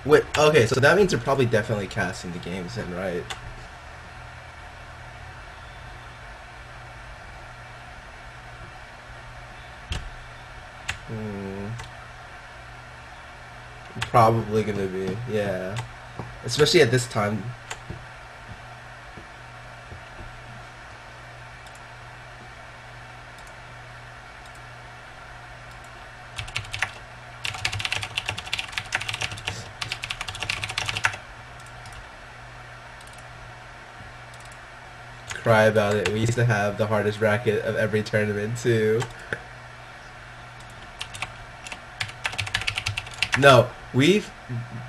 Wait, okay, so that means they're probably definitely casting the games in, right? Hmm. Probably gonna be, yeah. Especially at this time. Cry about it. We used to have the hardest bracket of every tournament too. No, we've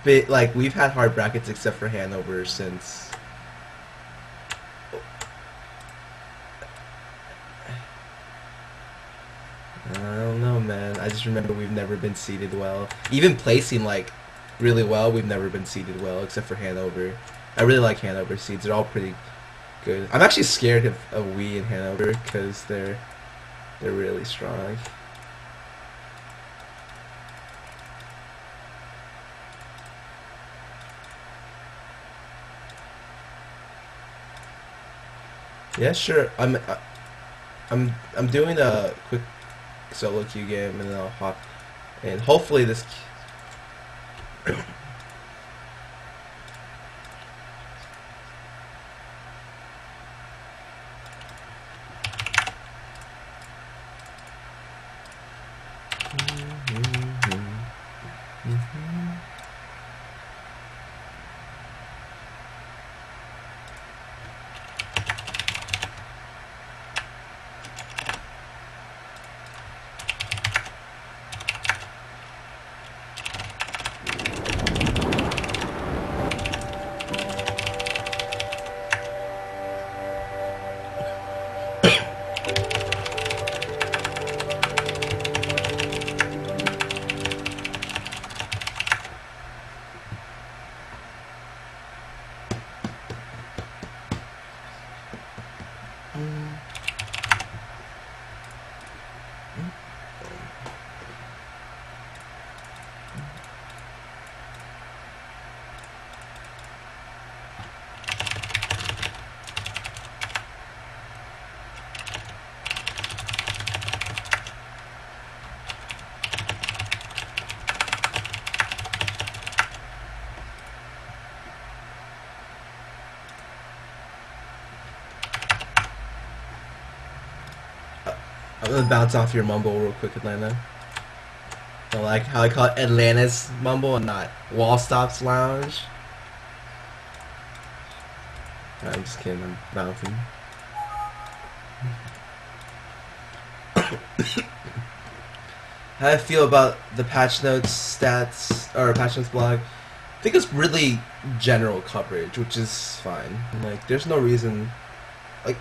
had hard brackets except for Hanover since. I don't know, man. I just remember we've never been seeded well. Even placing like really well, we've never been seeded well except for Hanover. I really like Hanover seeds. They're all pretty good. I'm actually scared of we and Hanover because they're really strong. Yeah, sure. I'm doing a quick solo queue game and then I'll hop and hopefully this. I'm gonna bounce off your mumble real quick, Atlanta. I like how I call it Atlanta's mumble and not Wallstop's lounge. I'm just kidding. I'm bouncing. How do I feel about the patch notes stats or patch notes blog? I think it's really general coverage, which is fine. Like, there's no reason. Like,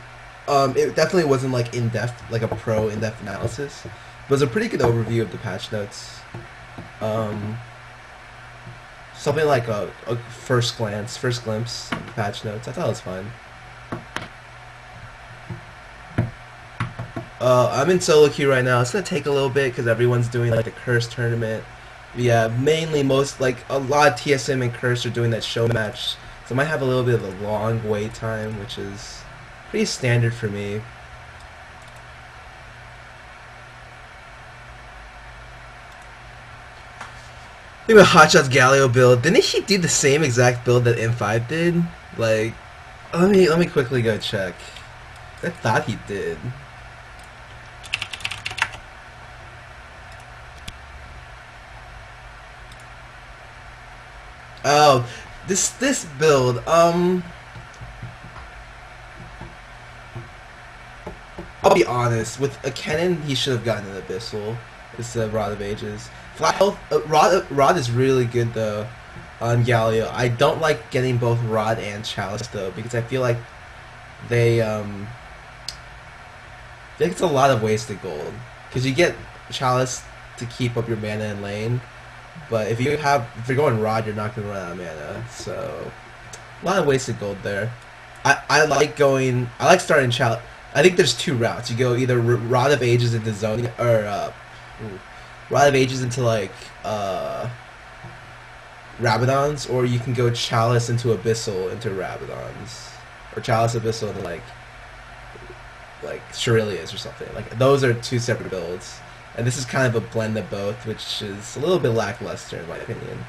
it definitely wasn't like in depth, like a pro in depth analysis. But it was a pretty good overview of the patch notes. Something like a first glimpse of the patch notes. I thought it was fine. I'm in solo queue right now. It's gonna take a little bit because everyone's doing like the Curse tournament. Yeah, mainly like a lot of TSM and Curse are doing that show match, so I might have a little bit of a long wait time, which is pretty standard for me. Think about Hotshot's Galio build. Didn't he do the same exact build that M5 did? Like, let me quickly go check. I thought he did. Oh, this build. I'll be honest. With a cannon, he should have gotten an abyssal. It's the Rod of Ages. Flat health. Rod is really good though on Galio. I don't like getting both Rod and Chalice though because I feel like they I think it's a lot of wasted gold because you get Chalice to keep up your mana in lane. But if you're going Rod, you're not gonna run out of mana. So a lot of wasted gold there. I like starting Chalice. I think there's two routes. You go either Rod of Ages into zoning or Rite of Ages into like Rabadons, or you can go Chalice into Abyssal into Rabadons, or Chalice Abyssal into like Shurilias or something. Like those are two separate builds, and this is kind of a blend of both, which is a little bit lackluster in my opinion.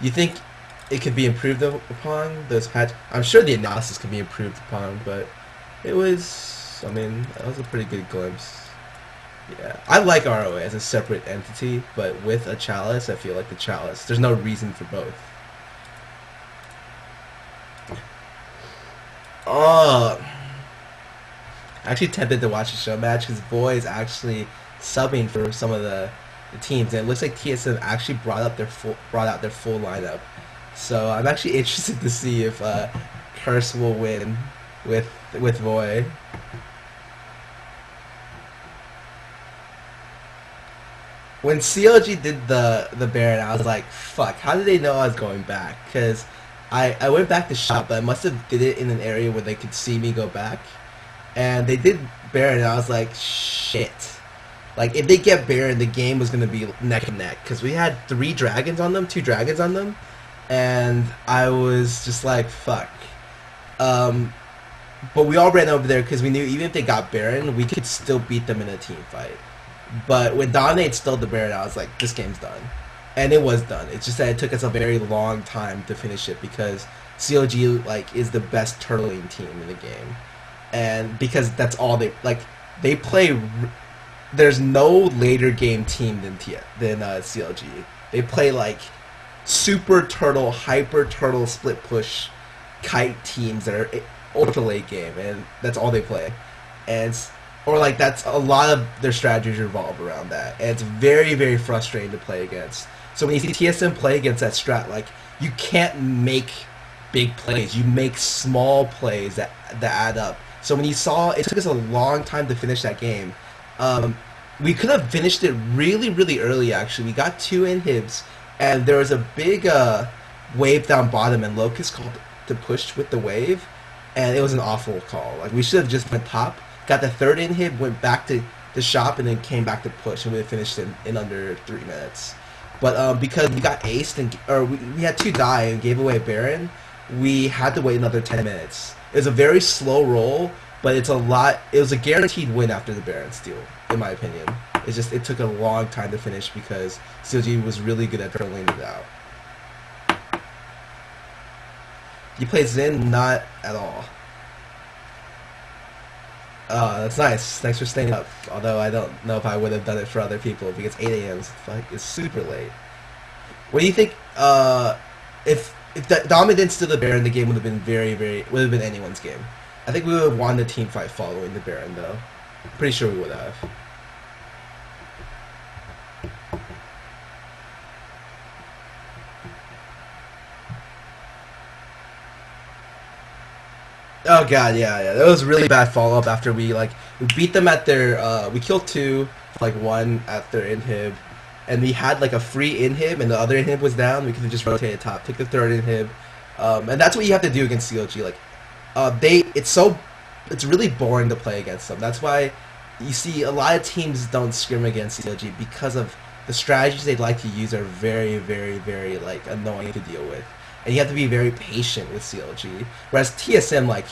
You think it could be improved upon those patch? I'm sure the analysis could be improved upon, but it was, I mean, that was a pretty good glimpse. Yeah, I like ROA as a separate entity, but with a Chalice, I feel like the Chalice, there's no reason for both. Oh, actually tempted to watch the show match because Boy is actually subbing for some of the teams, and it looks like TSM actually brought out their full lineup. So I'm actually interested to see if Curse will win with Voy. When CLG did the Baron, I was like, fuck, how did they know I was going back? Because I went back to shop, but I must have did it in an area where they could see me go back. And they did Baron, and I was like, shit. Like, if they get Baron, the game was going to be neck and neck. Because we had 2 dragons on them. And I was just like, fuck. But we all ran over there because we knew even if they got Baron, we could still beat them in a team fight. But when Dominate stole the Baron, I was like, this game's done. And it was done. It's just that it took us a very long time to finish it because COG like is the best turtling team in the game. And because that's all they play. There's no later game team than CLG. They play like super turtle, hyper turtle, split push, kite teams that are ultra late game, and that's all they play. And or like that's a lot of their strategies revolve around that, and it's very, very frustrating to play against. So when you see TSM play against that strat, like you can't make big plays. You make small plays that add up. So when you saw, it took us a long time to finish that game. We could have finished it really, really early. Actually, we got 2 inhibs, and there was a big wave down bottom, and Locust called to push with the wave, and it was an awful call. Like we should have just went top, got the 3rd inhib, went back to the shop, and then came back to push, and we finished in under 3 minutes. But because we got aced or we had 2 die and gave away Baron, we had to wait another 10 minutes. It was a very slow roll, but it was a guaranteed win after the Baron steal, in my opinion. It's just, it took a long time to finish because CLG was really good at turtling it out. You played Xin? Not at all. That's nice. Thanks for staying up. Although I don't know if I would have done it for other people because 8 a.m. is super late. What do you think? If Dominant didn't steal the Baron, the game would have been would have been anyone's game. I think we would have won the team fight following the Baron, though. Pretty sure we would have. Oh god, yeah. That was really bad follow up after we beat them at their we killed 2, like 1 at their inhib, and we had like a free inhib and the other inhib was down. We could have just rotated top, took the 3rd inhib, and that's what you have to do against CLG. Like it's really boring to play against them. That's why you see a lot of teams don't scrim against CLG because of the strategies they'd like to use are very, very, very like annoying to deal with. And you have to be very patient with CLG. Whereas TSM, like,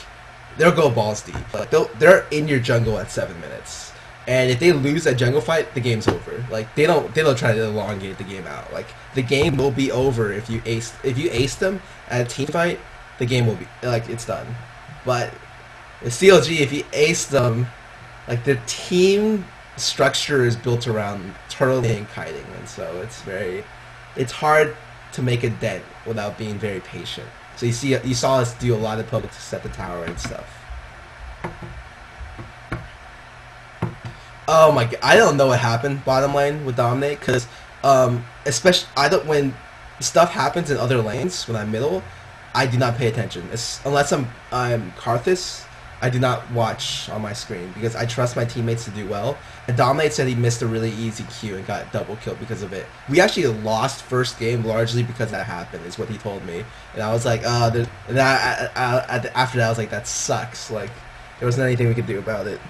they'll go balls deep. Like, they're in your jungle at 7 minutes, and if they lose that jungle fight, the game's over. Like, they don't try to elongate the game out. Like, the game will be over if you ace them at a team fight. The game will be like it's done. But with CLG, if you ace them, like the team structure is built around turtling and kiting, and so it's hard to make a dent without being very patient. So you saw us do a lot of poke to set the tower and stuff. Oh my god, I don't know what happened bottom lane with Dominate, because especially when stuff happens in other lanes when I'm middle, I do not pay attention. Unless I'm Karthus, I do not watch on my screen because I trust my teammates to do well. And Dominate said he missed a really easy Q and got double killed because of it. We actually lost first game largely because that happened, is what he told me. And I was like, after that I was like, that sucks. Like, there wasn't anything we could do about it.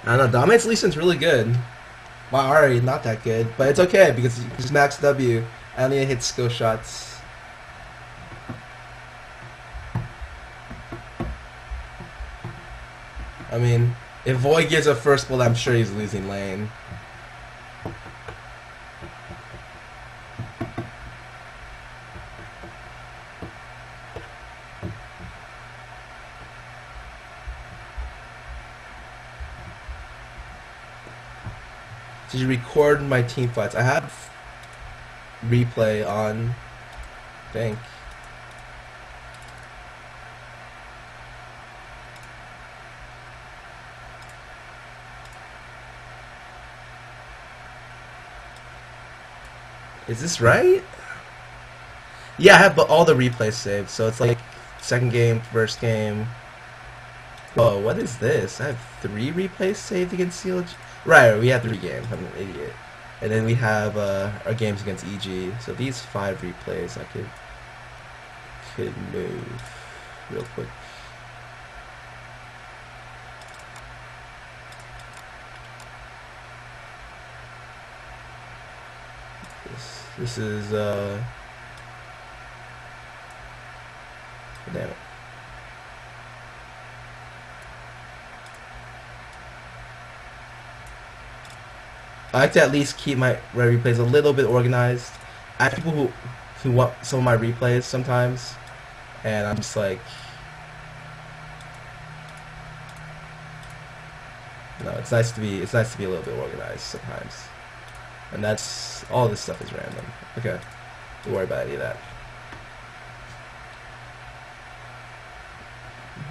I don't know, Dominate's Lee Sin's really good. My Ari, not that good, but it's okay because he's max W. I only hit skill shots. I mean, if Void gives a first blood, I'm sure he's losing lane. Did you record my team fights? I have replay on, I think. Is this right? Yeah, I have all the replays saved, so it's like second game, first game. Oh, what is this? I have 3 replays saved against CLG. Right, we have 3 games. I'm an idiot. And then we have our games against EG. So these 5 replays I could move real quick. This is damn it. I like to at least keep my replays a little bit organized. I have people who want some of my replays sometimes, and I'm just like, no, it's nice to be a little bit organized sometimes. And that's all this stuff is random. Okay, don't worry about any of that.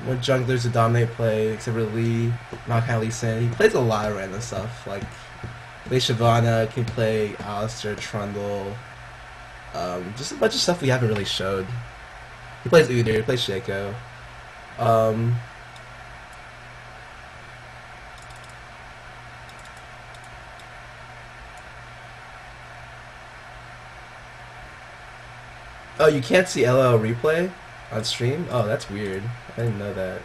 What junglers to dominate play, except for Lee, not Lee Sin. He plays a lot of random stuff, like play Shyvana, can play Alistar, Trundle, just a bunch of stuff we haven't really showed. He plays Udyr, he plays Shaco. Oh, you can't see LL replay on stream? Oh, that's weird. I didn't know that.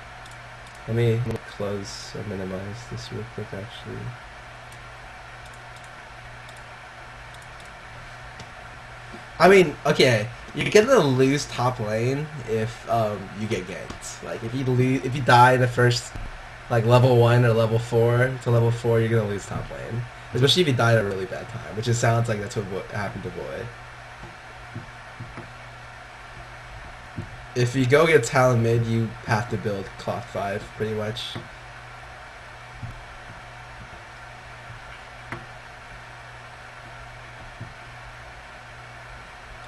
Let me close or minimize this real quick, actually. I mean, okay, you're gonna lose top lane if you get ganked. Like if you die in the first like level 1 or level 4 to level 4, you're gonna lose top lane. Especially if you die at a really bad time, which it sounds like that's what happened to Boy. If you go get Talon mid, you have to build Cloth 5 pretty much.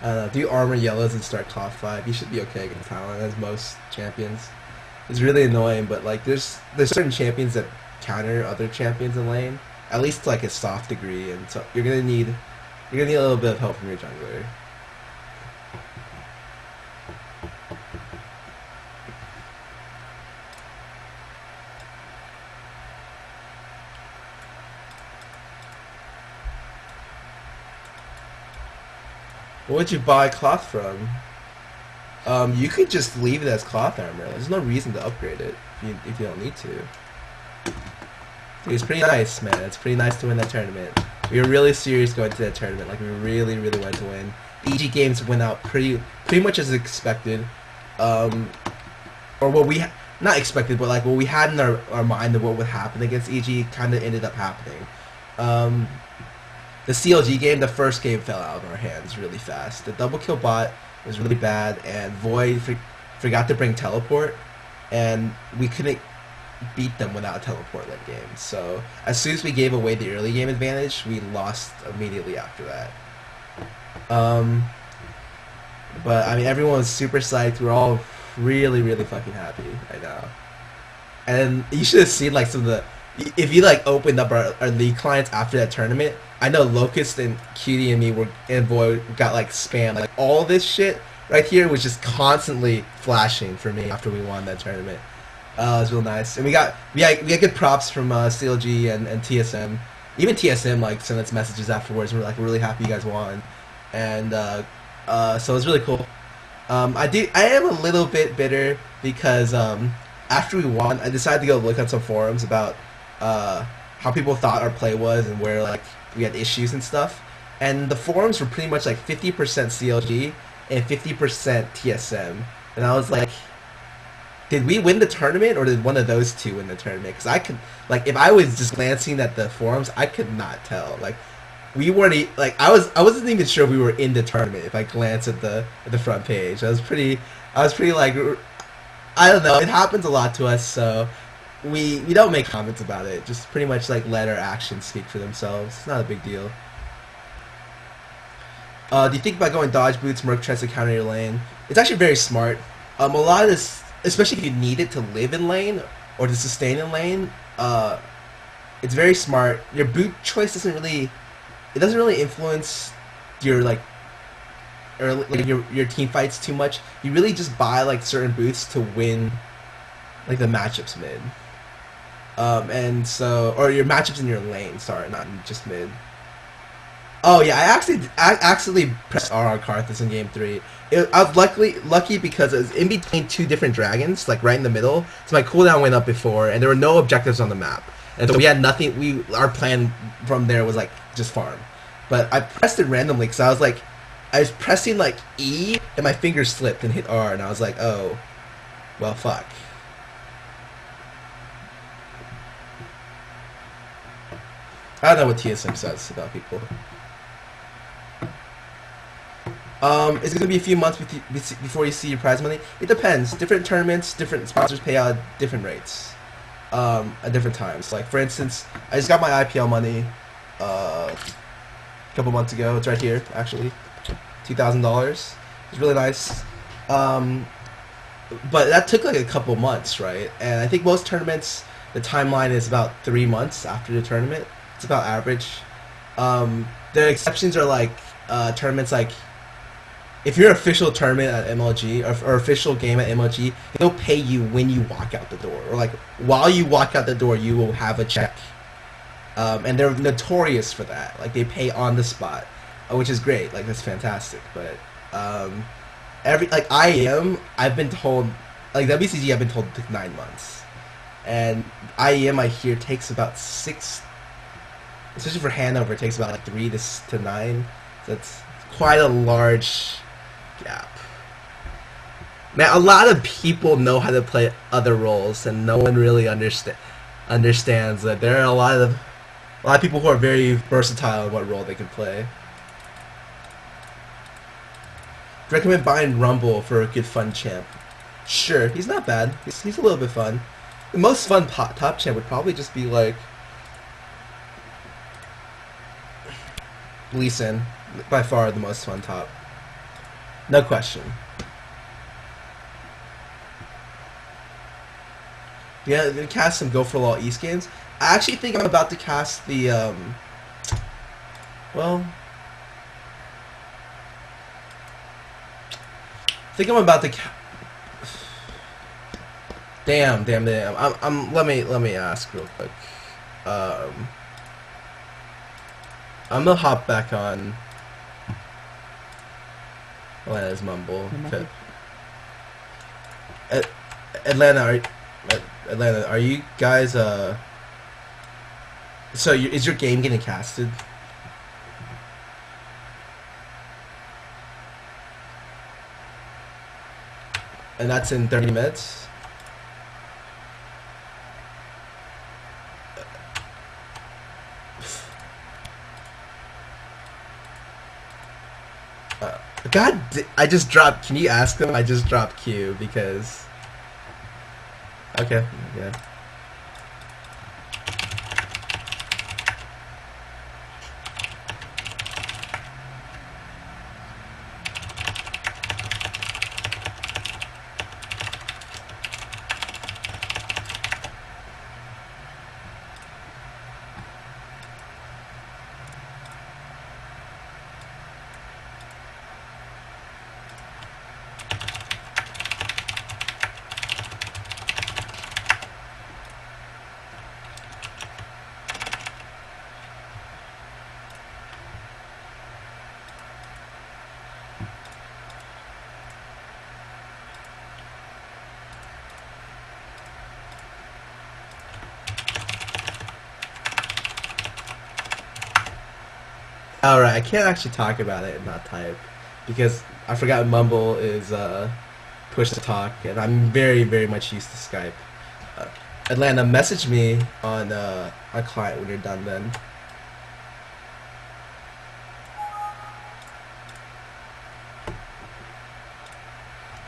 I don't know, do armor yellows and start Cloth 5. You should be okay against Talon, as most champions. It's really annoying, but like there's certain champions that counter other champions in lane, at least to like a soft degree, and so you're gonna need a little bit of help from your jungler. What would you buy cloth from? You could just leave it as cloth armor. There's no reason to upgrade it if you don't need to. Dude, it's pretty nice, man. It's pretty nice to win that tournament. We were really serious going to that tournament. Like we really wanted to win. EG games went out pretty much as expected, or what we not expected, but like what we had in our mind of what would happen against EG kind of ended up happening. The CLG game, the first game fell out of our hands really fast. The double kill bot was really bad, and Void forgot to bring teleport, and we couldn't beat them without a teleport late game. So as soon as we gave away the early game advantage, we lost immediately after that. But I mean, everyone was super psyched. We're all really fucking happy right now. And you should have seen like some of the, if you like opened up our league clients after that tournament, I know Locust and Cutie and me and Void got like spam. Like all this shit right here was just constantly flashing for me after we won that tournament. It was real nice, and we got good props from CLG and TSM. Even TSM like sent us messages afterwards. We're like, we're really happy you guys won, and so it was really cool. I am a little bit bitter because after we won, I decided to go look at some forums about how people thought our play was and where like we had issues and stuff. And the forums were pretty much like 50% CLG and 50% TSM. And I was like, did we win the tournament or did one of those two win the tournament? Because I could, like, if I was just glancing at the forums, I could not tell. Like, we weren't like I wasn't even sure if we were in the tournament if I glanced at the front page. I was pretty like, I don't know. It happens a lot to us, so we don't make comments about it. Just pretty much like let our actions speak for themselves. It's not a big deal. Do you think about going dodge boots, Merc Treads to counter your lane? It's actually very smart. A lot of this, especially if you need it to live in lane or to sustain in lane, it's very smart. Your boot choice doesn't really influence your like your team fights too much. You really just buy like certain boots to win like the matchups mid. And so, or your matchups in your lane, sorry, not just mid. Oh yeah, I accidentally pressed R on Karthus in game 3. I was lucky because it was in between two different dragons, like right in the middle. So my cooldown went up before, and there were no objectives on the map, and so we had nothing. Our plan from there was like just farm, but I pressed it randomly because I was pressing like E, and my finger slipped and hit R, and I was like, oh, well, fuck. I don't know what TSM says about people. Is it going to be a few months before you see your prize money? It depends. Different tournaments, different sponsors pay out at different rates at different times. Like, for instance, I just got my IPL money a couple months ago. It's right here, actually. $2,000. It's really nice. But that took like a couple months, right? And I think most tournaments, the timeline is about 3 months after the tournament. It's about average. The exceptions are like tournaments like, if you're official tournament at MLG or official game at MLG, they'll pay you when you walk out the door, or like while you walk out the door, you will have a check. And they're notorious for that. Like they pay on the spot, which is great. Like that's fantastic. But I've been told, like WCG, I've been told it took 9 months, and IEM I hear takes about 6. Especially for Hanover, it takes about like 3 to 9. So that's quite a large gap. Man, a lot of people know how to play other roles, and no one really understands that there are a lot of people who are very versatile in what role they can play. Do you recommend buying Rumble for a good fun champ? Sure, he's not bad. He's a little bit fun. The most fun top champ would probably just be like Lee Sin. By far the most fun top. No question. Yeah, gonna cast some Go for Law East games. I actually think I'm about to cast the well, I think I'm about to damn. Let me ask real quick. I'm gonna hop back on Atlanta's Mumble. Atlanta, are you guys so is your game getting casted? And that's in 30 minutes? God, I just dropped. Can you ask them? I just dropped Q because. Okay, yeah. Alright, I can't actually talk about it and not type because I forgot Mumble is push to talk, and I'm very, very much used to Skype. Uh, Atlanta, message me on a client when you're done then.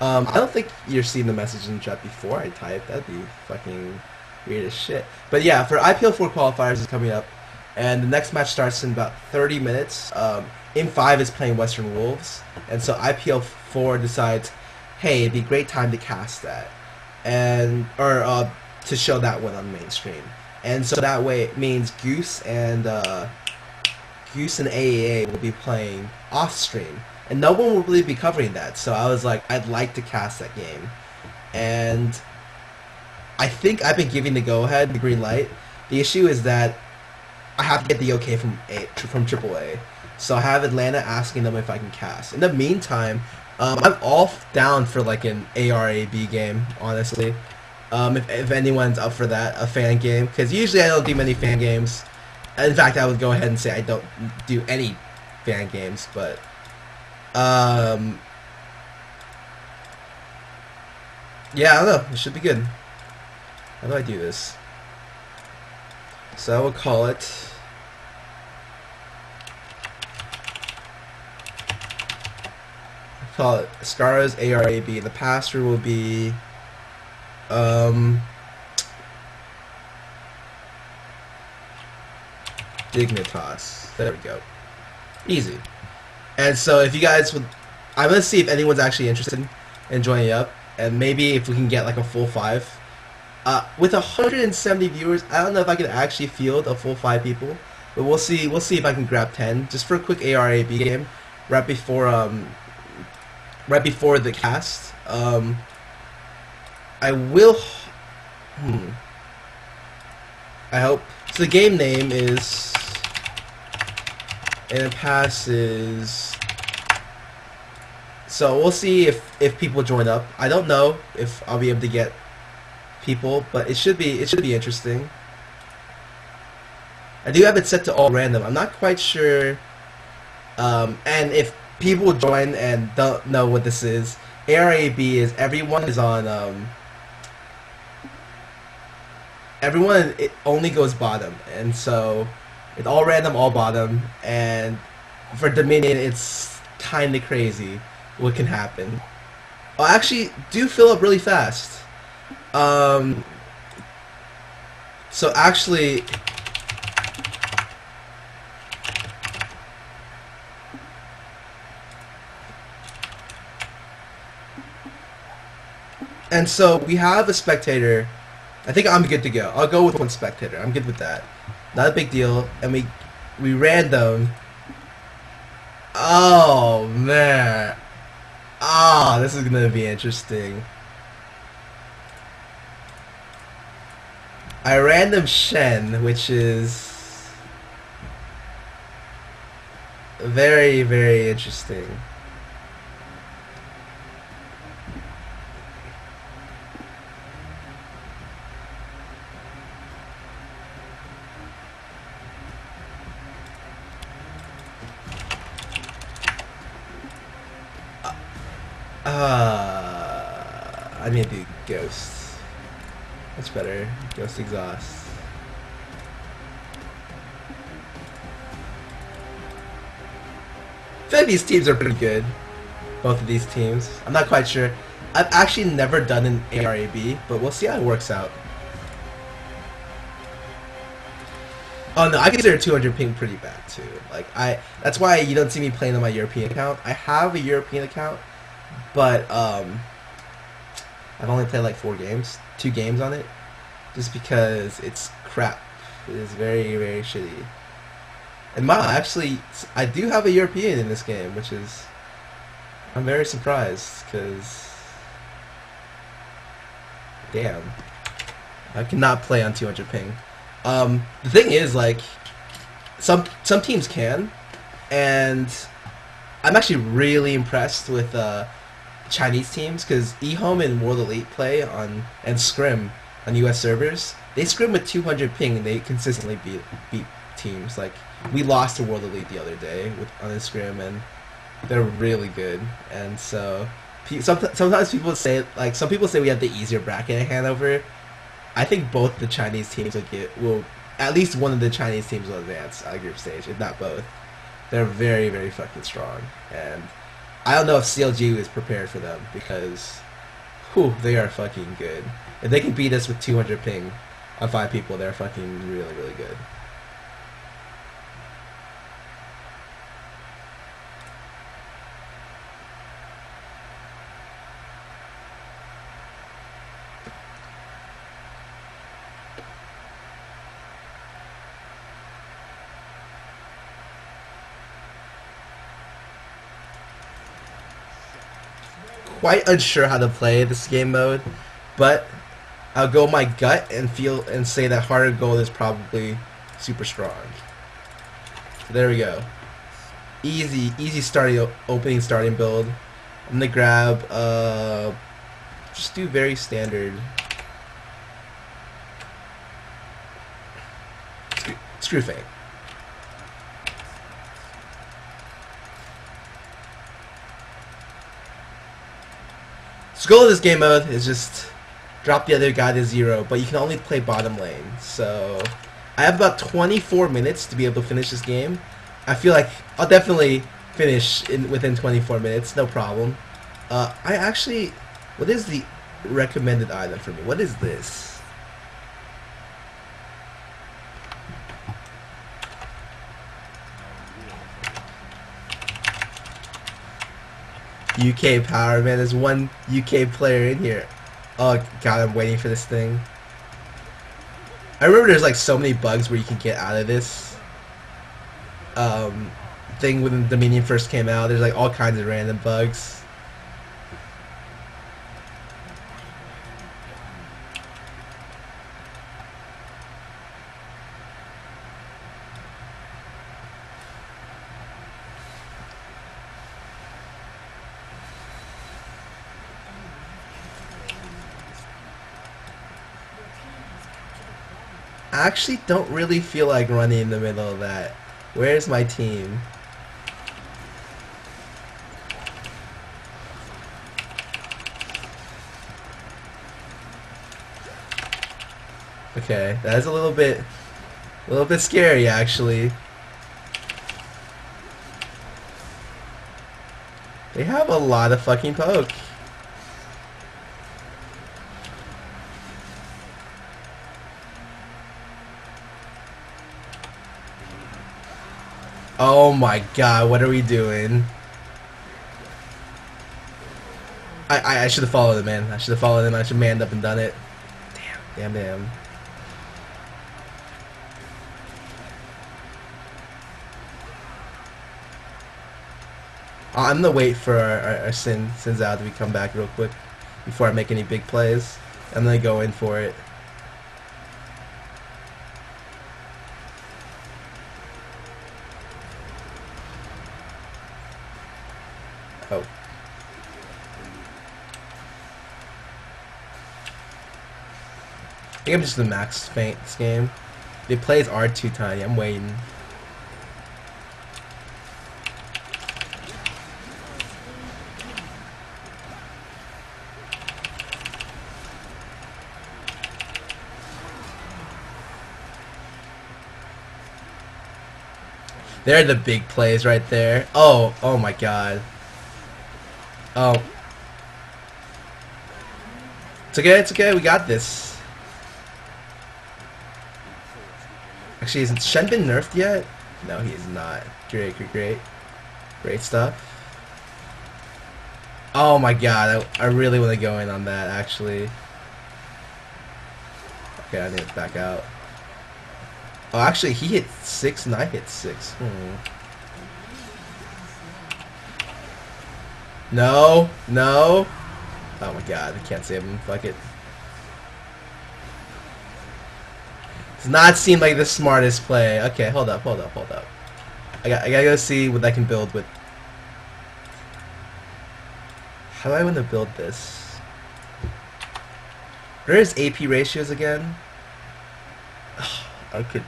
I don't think you're seeing the message in the chat before I type. That'd be fucking weird as shit. But yeah, for IPL 4 qualifiers is coming up, and the next match starts in about 30 minutes. M5 is playing Western Wolves, and so IPL 4 decides, hey, it'd be a great time to cast that, and or to show that one on mainstream. And so that way it means Goose and AAA will be playing off stream, and no one will really be covering that. So I was like, I'd like to cast that game, and I think I've been giving the go-ahead, the green light. The issue is that I have to get the okay from AAA. So I have Atlanta asking them if I can cast. In the meantime, I'm all down for like an ARAB game, honestly. If anyone's up for that, a fan game, because usually I don't do many fan games. In fact, I would go ahead and say I don't do any fan games, but yeah, I don't know. It should be good. How do I do this? So I will call it. Call it Scarra's ARAB. The passer will be Dignitas. There we go. Easy. And so if you guys would, I'm gonna see if anyone's actually interested in joining up, and maybe if we can get like a full 5. With 170 viewers, I don't know if I can actually field a full 5 people, but we'll see. We'll see if I can grab 10 just for a quick ARAB game right before the cast. I will. I hope. So the game name is, and it passes. So we'll see if people join up. I don't know if I'll be able to get people, but it should be interesting. I do have it set to all random. I'm not quite sure. And if people join and don't know what this is, ARAB is everyone is on. Everyone, it only goes bottom, and so it's all random, all bottom. And for Dominion, it's kind of crazy what can happen. Oh, actually, do fill up really fast. So actually, and so we have a spectator. I think I'm good to go. I'll go with one spectator. I'm good with that. Not a big deal. And we random. Oh man. Ah, this is gonna be interesting. I random Shen, which is very, very interesting. I need to do Ghost. That's better. Ghost Exhaust. I feel like these teams are pretty good. Both of these teams. I'm not quite sure. I've actually never done an ARAB, but we'll see how it works out. Oh no, I consider 200 ping pretty bad too. Like that's why you don't see me playing on my European account. I have a European account, but I've only played like 4 games, 2 games on it, just because it's crap. It is very, very shitty. And wow, actually, I do have a European in this game, which is, I'm very surprised, because, damn, I cannot play on 200 ping. The thing is, like, some teams can, and I'm actually really impressed with Chinese teams, because eHome and World Elite play on, and Scrim on US servers. They scrim with 200 ping and they consistently beat teams. Like we lost to World Elite the other day on Instagram, and they're really good. And so sometimes people say, like, some people say we have the easier bracket at Hanover. I think both the Chinese teams will at least one of the Chinese teams will advance out of group stage, if not both. They're very, very fucking strong, and I don't know if CLG is prepared for them because, whew, they are fucking good. If they can beat us with 200 ping on 5 people, they're fucking really, really good. Quite unsure how to play this game mode, but I'll go my gut and say that Heart of Gold is probably super strong. So there we go. Easy opening starting build. I'm gonna grab just do very standard Screw Fang. So the goal of this game mode is just drop the other guy to 0, but you can only play bottom lane. So I have about 24 minutes to be able to finish this game. I feel like I'll definitely finish within 24 minutes, no problem. What is the recommended item for me? What is this? UK power, man. There's one UK player in here. Oh god, I'm waiting for this thing. I remember there's like so many bugs where you can get out of this thing when Dominion first came out. There's like all kinds of random bugs. I actually don't really feel like running in the middle of that. Where's my team? Okay, that is a little bit scary actually. They have a lot of fucking poke. Oh my god, what are we doing? I should have followed him, man. I should have followed him. I should have manned up and done it. Damn. I'm gonna wait for our Sins out to come back real quick before I make any big plays. I'm gonna go in for it. Oh. I think I'm just the max faint this game. The plays are too tiny. I'm waiting. They're the big plays right there. Oh my god. Oh. It's okay, we got this. Actually, isn't Shen been nerfed yet? No, he is not. Great stuff. Oh my god, I really want to go in on that, actually. Okay, I need to back out. Oh, actually, he hit 6 and I hit 6. No. Oh my god, I can't save him. Fuck it. Does not seem like the smartest play. Okay, hold up. I gotta go see what I can build with. How do I want to build this? Where is AP ratios again? I could.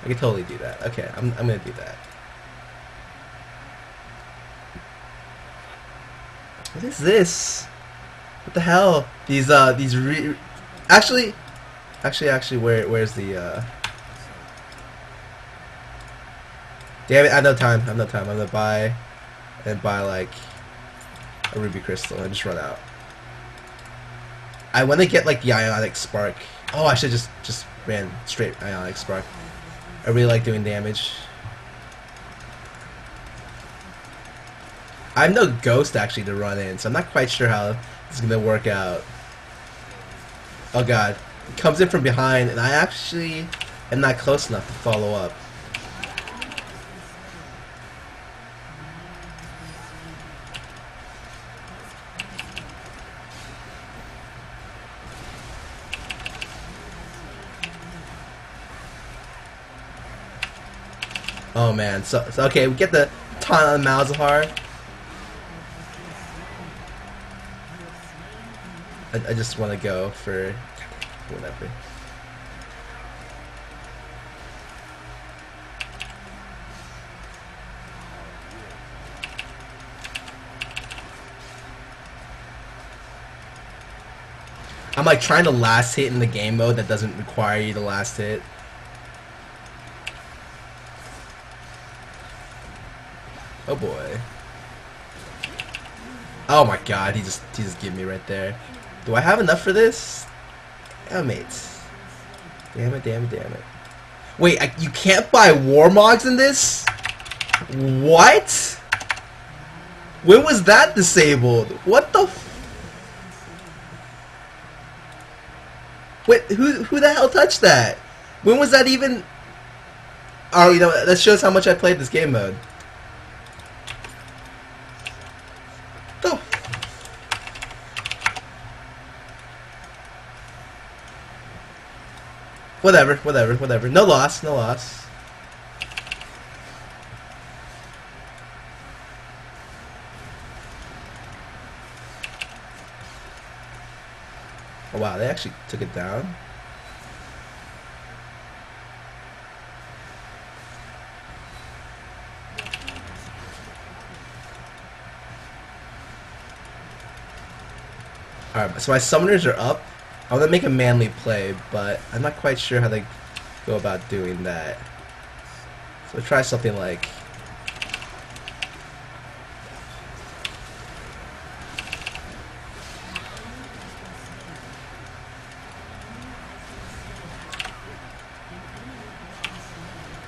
I can totally do that. Okay, I'm gonna do that. What is this? What the hell? These actually, where's the Damn it! I have no time. I have no time. I'm gonna buy like a ruby crystal and just run out. I want to get like the ionic spark. Oh, I should just ran straight ionic spark. I really like doing damage. I have no ghost actually to run in, so I'm not quite sure how this is gonna work out. Oh god, it comes in from behind, and I actually am not close enough to follow up. Oh man, so okay, we get the taunt on Malzahar. I just want to go for whatever. I'm like trying to last hit in the game mode that doesn't require you to last hit. Oh boy. Oh my god, he just gave me right there. Do I have enough for this? Damn it. Damn it, damn it, damn it. Wait, you can't buy Warmogs in this? What? When was that disabled? What the f— Wait, who the hell touched that? When was that even— Oh, you know, that shows how much I played this game mode. The— Whatever, whatever, whatever. No loss, no loss. Oh wow, they actually took it down. Alright, so my summoners are up. I want to make a manly play, but I'm not quite sure how they go about doing that. So we'll try something like...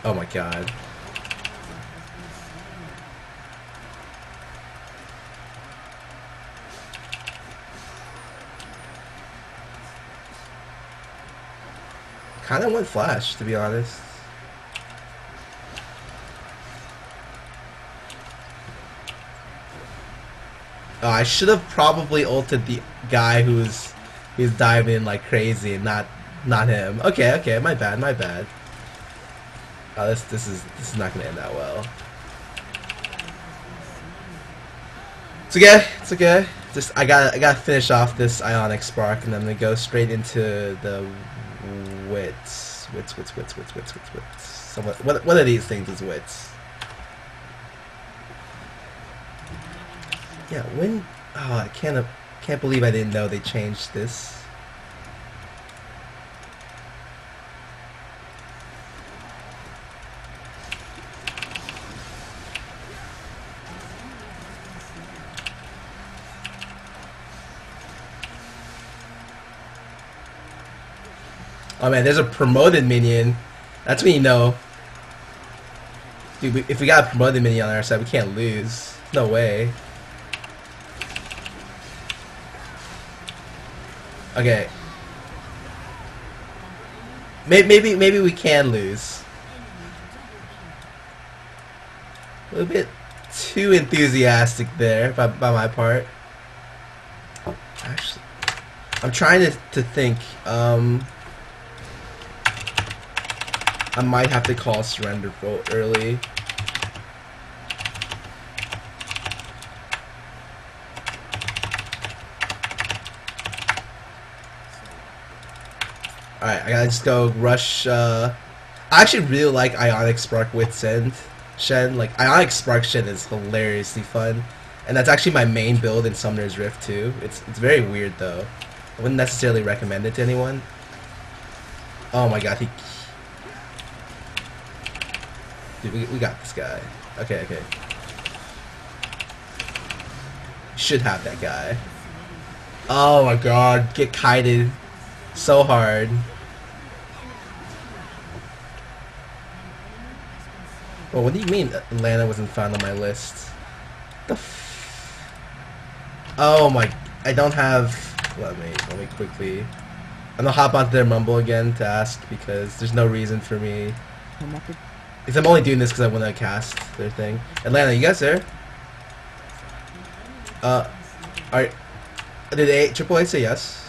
Oh my god. Kinda went flash, to be honest. Oh, I should have probably ulted the guy who's diving in like crazy and not him. Okay, okay, my bad, my bad. Oh, this is not gonna end that well. It's okay, it's okay. Just I gotta finish off this ionic spark, and then I'm gonna go straight into the wits. Somewhat, what are these things? Is wits? Yeah, when? Oh, I can't believe I didn't know they changed this. Oh man, there's a promoted minion. That's when you know. Dude, if we got a promoted minion on our side, we can't lose. No way. Okay. Maybe we can lose. A little bit too enthusiastic there by my part. Actually, I'm trying to think. I might have to call surrender vote early. Alright, I gotta just go rush. I actually really like Ionic Spark with Shen. Like, Ionic Spark Shen is hilariously fun. And that's actually my main build in Summoner's Rift too. It's very weird though. I wouldn't necessarily recommend it to anyone. Oh my god, Dude, we got this guy. Okay. Should have that guy. Oh my god, get kited so hard. Well, what do you mean Atlanta wasn't found on my list? The oh my, I don't have, let me quickly, I'm gonna hop onto their Mumble again to ask because there's no reason for me. Because I'm only doing this because I want to cast their thing. Atlanta, you guys there? Alright. Did AAA say yes?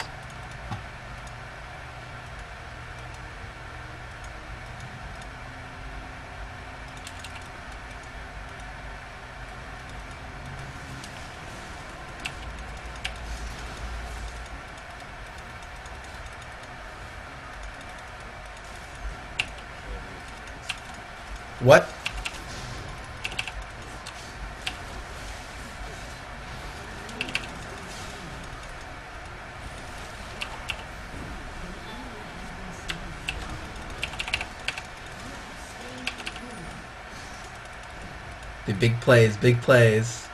What? The big plays, big plays.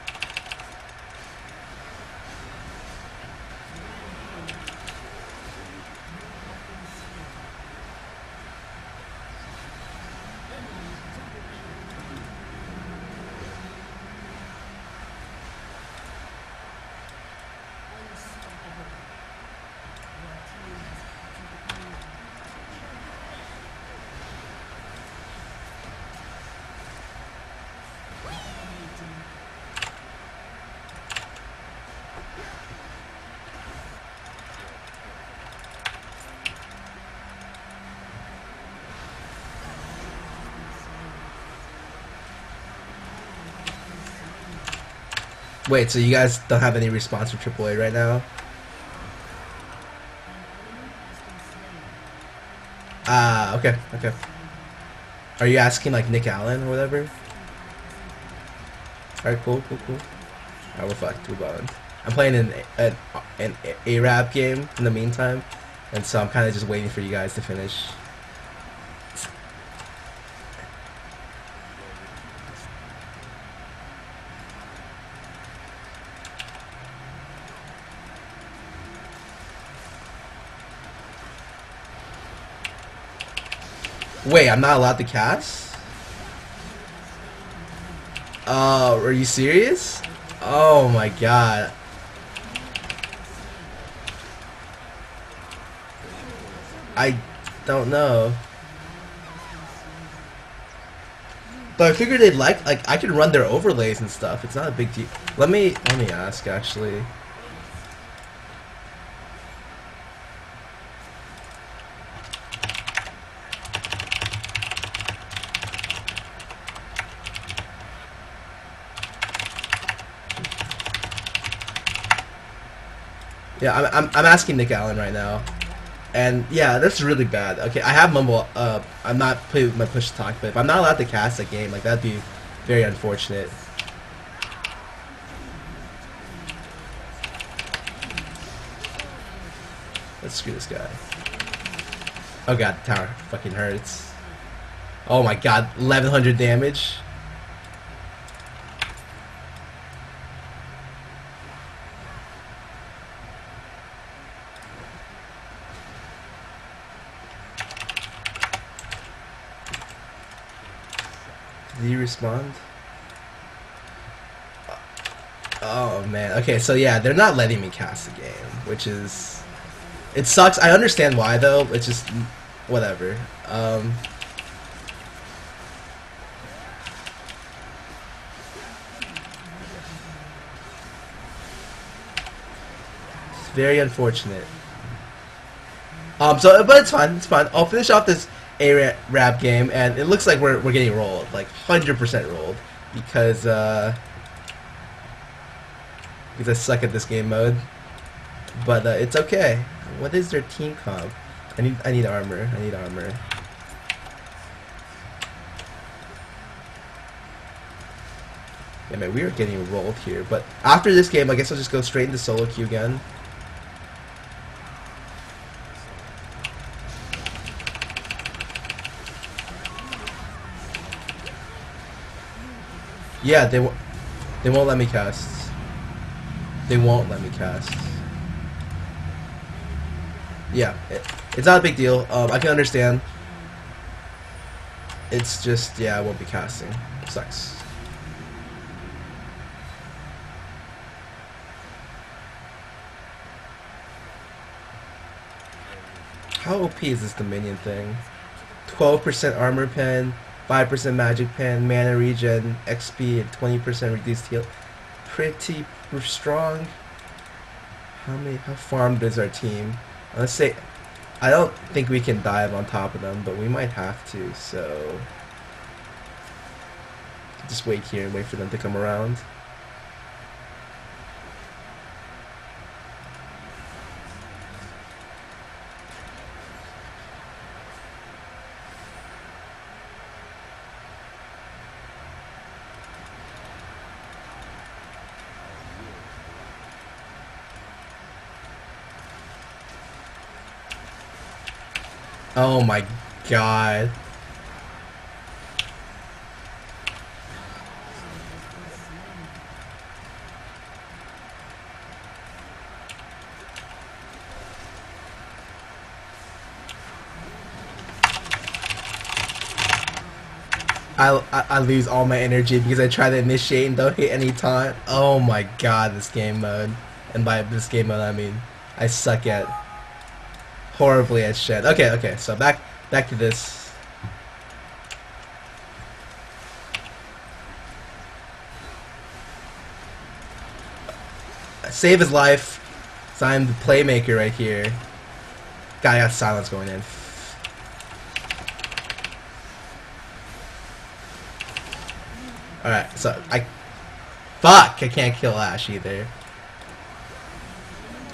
Wait, so you guys don't have any response from AAA right now? Ah, okay. Are you asking like Nick Allen or whatever? Alright, cool. Alright, we're fucked. We're boned. I'm playing an Arab game in the meantime, and so I'm kind of just waiting for you guys to finish. Wait, I'm not allowed to cast? Oh, are you serious? Oh my god. I don't know. But I figured they'd like I could run their overlays and stuff. It's not a big deal. Let me ask actually. Yeah, I'm asking Nick Allen right now, and yeah, that's really bad. Okay, I have Mumble. I'm not playing my push to talk, but if I'm not allowed to cast a game, like that'd be very unfortunate. Let's screw this guy. Oh god, the tower fucking hurts. Oh my god, 1100 damage. Did he respond? Oh man. Okay, so yeah, they're not letting me cast the game, which is, it sucks. I understand why though. It's just whatever. It's very unfortunate. But it's fine. It's fine. I'll finish off this Arab game, and it looks like we're getting rolled, like 100% rolled, because I suck at this game mode. But it's okay. What is their team comp? I need armor. Yeah, man, we are getting rolled here. But after this game, I guess I'll just go straight into solo queue again. Yeah, they won't let me cast. They won't let me cast. Yeah, it's not a big deal. I can understand. It's just, yeah, I won't be casting. Sucks. How OP is this Dominion thing? 12% armor pen, 5% magic pen, mana regen, XP, and 20% reduced heal. Pretty strong. How farmed is our team? Let's say, I don't think we can dive on top of them, but we might have to, so just wait here and wait for them to come around. Oh my god. I lose all my energy because I try to initiate and don't hit any time. Oh my god, this game mode. And by this game mode, I mean I suck at horribly at shit. Okay, so back to this. Save his life. So I'm the playmaker right here. God, I got silence going in. Alright, so fuck, I can't kill Ash either.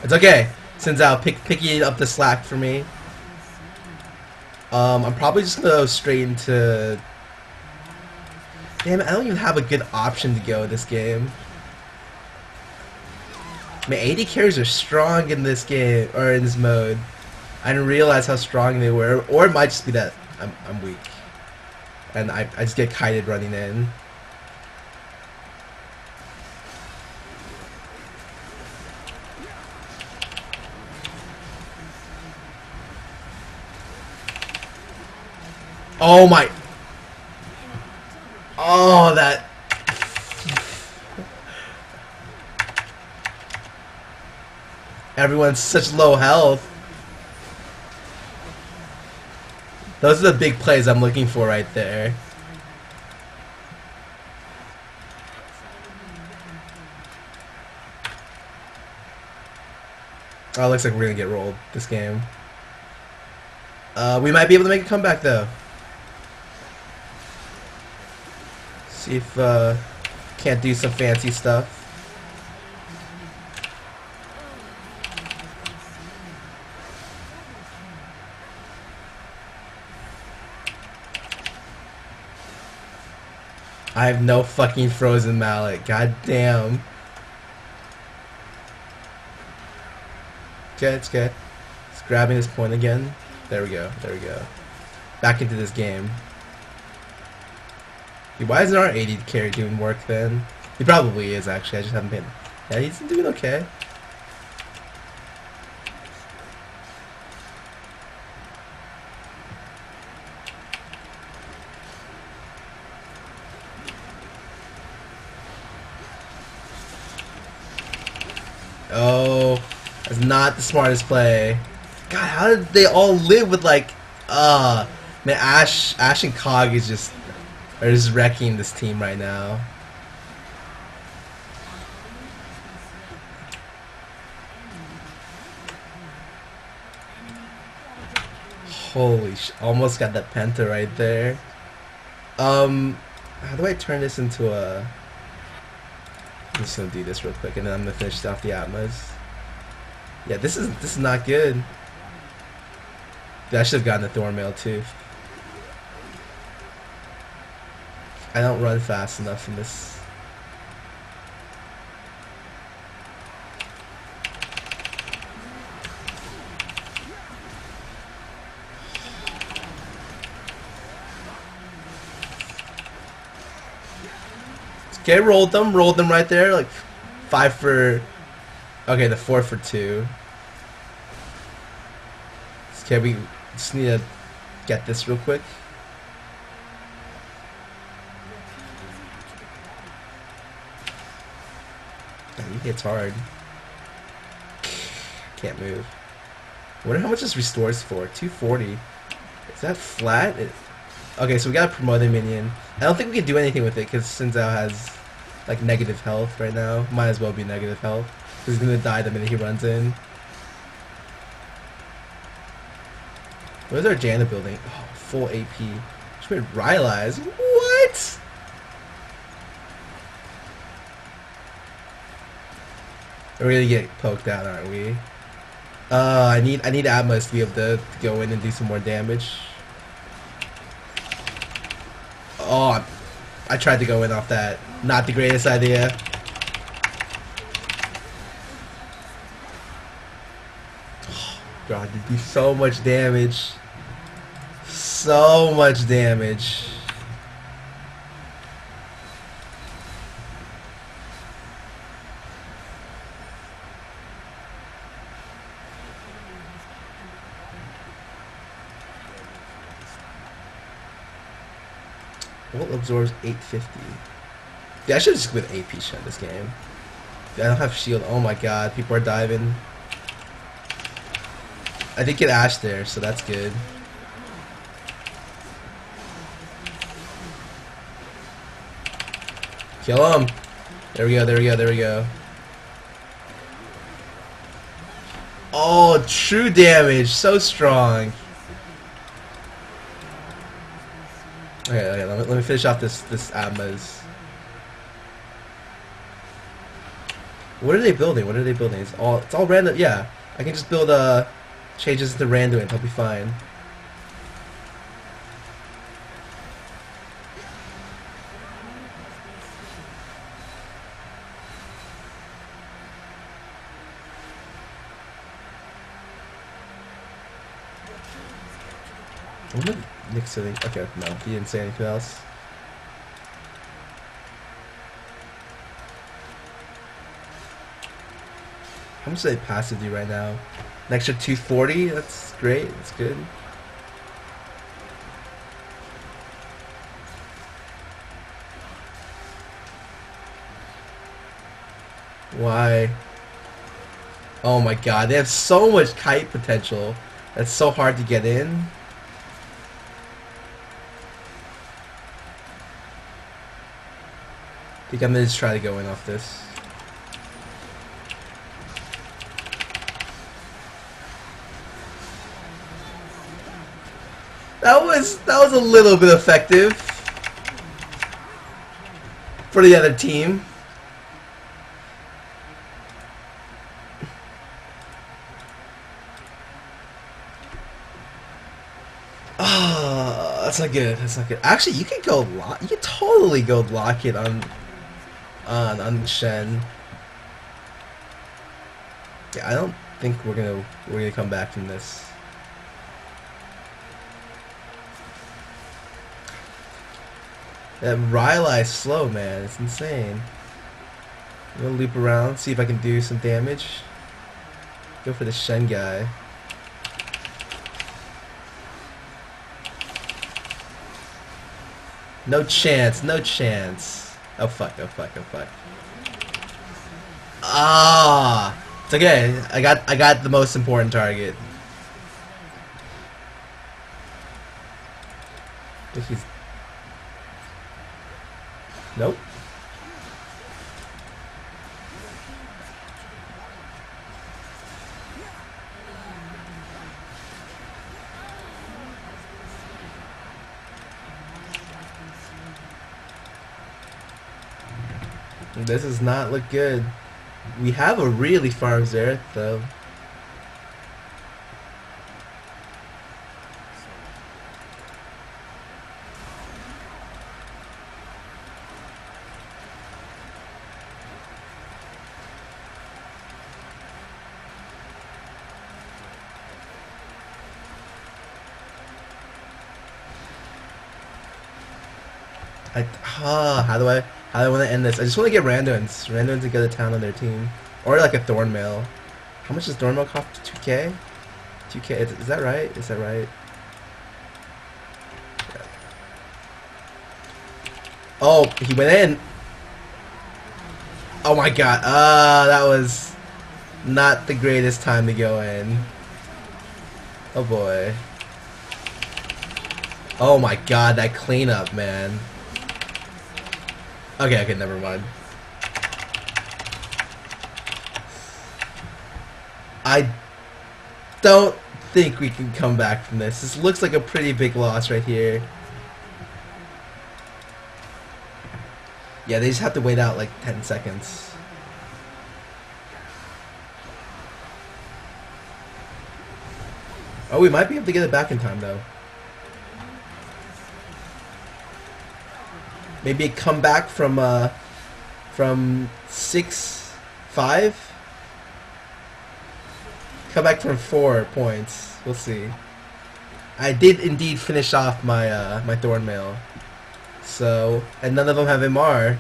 It's okay. Since I'll picking up the slack for me. I'm probably just gonna go straight into. Damn it, I don't even have a good option to go this game. I mean, AD carries are strong in this game, or in this mode. I didn't realize how strong they were, or it might just be that I'm weak. And I just get kited running in. Oh my. Oh, that. Everyone's such low health. Those are the big plays I'm looking for right there. Oh, looks like we're gonna get rolled this game. We might be able to make a comeback though. See if can't do some fancy stuff. I have no fucking frozen mallet. God damn. Okay, it's good. It's grabbing this point again. There we go. There we go. Back into this game. Dude, why isn't our AD carry doing work then? He probably is actually. I just haven't been. Yeah, he's doing okay. Oh, that's not the smartest play. God, how did they all live with like, man, Ash and Cog are just wrecking this team right now. Holy sh! Almost got that Penta right there. How do I turn this into a? I'm just gonna do this real quick, and then I'm gonna finish off the Atmas. Yeah, this is not good. Dude, I should have gotten the Thornmail too. I don't run fast enough in this. Okay, rolled them right there. Like 5 for. Okay, the 4 for 2. Okay, we just need to get this real quick. Man, he hits hard. Can't move. I wonder how much this restores for. 240. Is that flat? Okay, so we got a promoted minion. I don't think we can do anything with it because Sinzao has like negative health right now. Might as well be negative health. He's gonna die the minute he runs in. Where's our Janna building? Oh, full AP. Just made Rylai's. What? We're gonna get poked out, aren't we? I need Atmos to be able to go in and do some more damage. Oh, I tried to go in off that. Not the greatest idea. Oh, God, they do so much damage. So much damage. Ult absorbs 850. Yeah, I should have just with AP Shen this game. I don't have shield. Oh my god, people are diving. I did get Ashe there, so that's good. Kill him! There we go, there we go, there we go. Oh, true damage, so strong. Okay, let me finish off this Atma's. What are they building? What are they building? It's all random. Yeah, I can just build changes to random and I'll be fine. What did Nick say? Okay, no, he didn't say anything else. How much do they passive do right now? An extra 240? That's great. That's good. Why? Oh my god, they have so much kite potential. That's so hard to get in. I think I'm gonna just try to go in off this. That was a little bit effective for the other team. Oh, that's not good. That's not good. Actually, you could go lock. You could totally go lock it on Shen. Yeah, I don't think we're gonna come back from this. That Rylai's slow, man. It's insane. I'm gonna loop around, see if I can do some damage. Go for the Shen guy. No chance, no chance. Oh fuck, oh fuck, oh fuck. Ah, it's okay. I got the most important target. I think he's. Nope. This does not look good. We have a really farm Xerath though. How How do I want to end this? I just want to get Randuins. Randuins to get a town on their team. Or like a Thornmail. How much does Thornmail cost? 2k? 2k. Is that right? Is that right? Yeah. Oh, he went in. Oh my god. That was not the greatest time to go in. Oh boy. Oh my god, that cleanup, man. Okay, never mind. I don't think we can come back from this. This looks like a pretty big loss right here. Yeah, they just have to wait out like 10 seconds. Oh, we might be able to get it back in time though. Maybe a comeback from 6-5. Come back from 4 points. We'll see. I did indeed finish off my my Thornmail. So, and none of them have MR.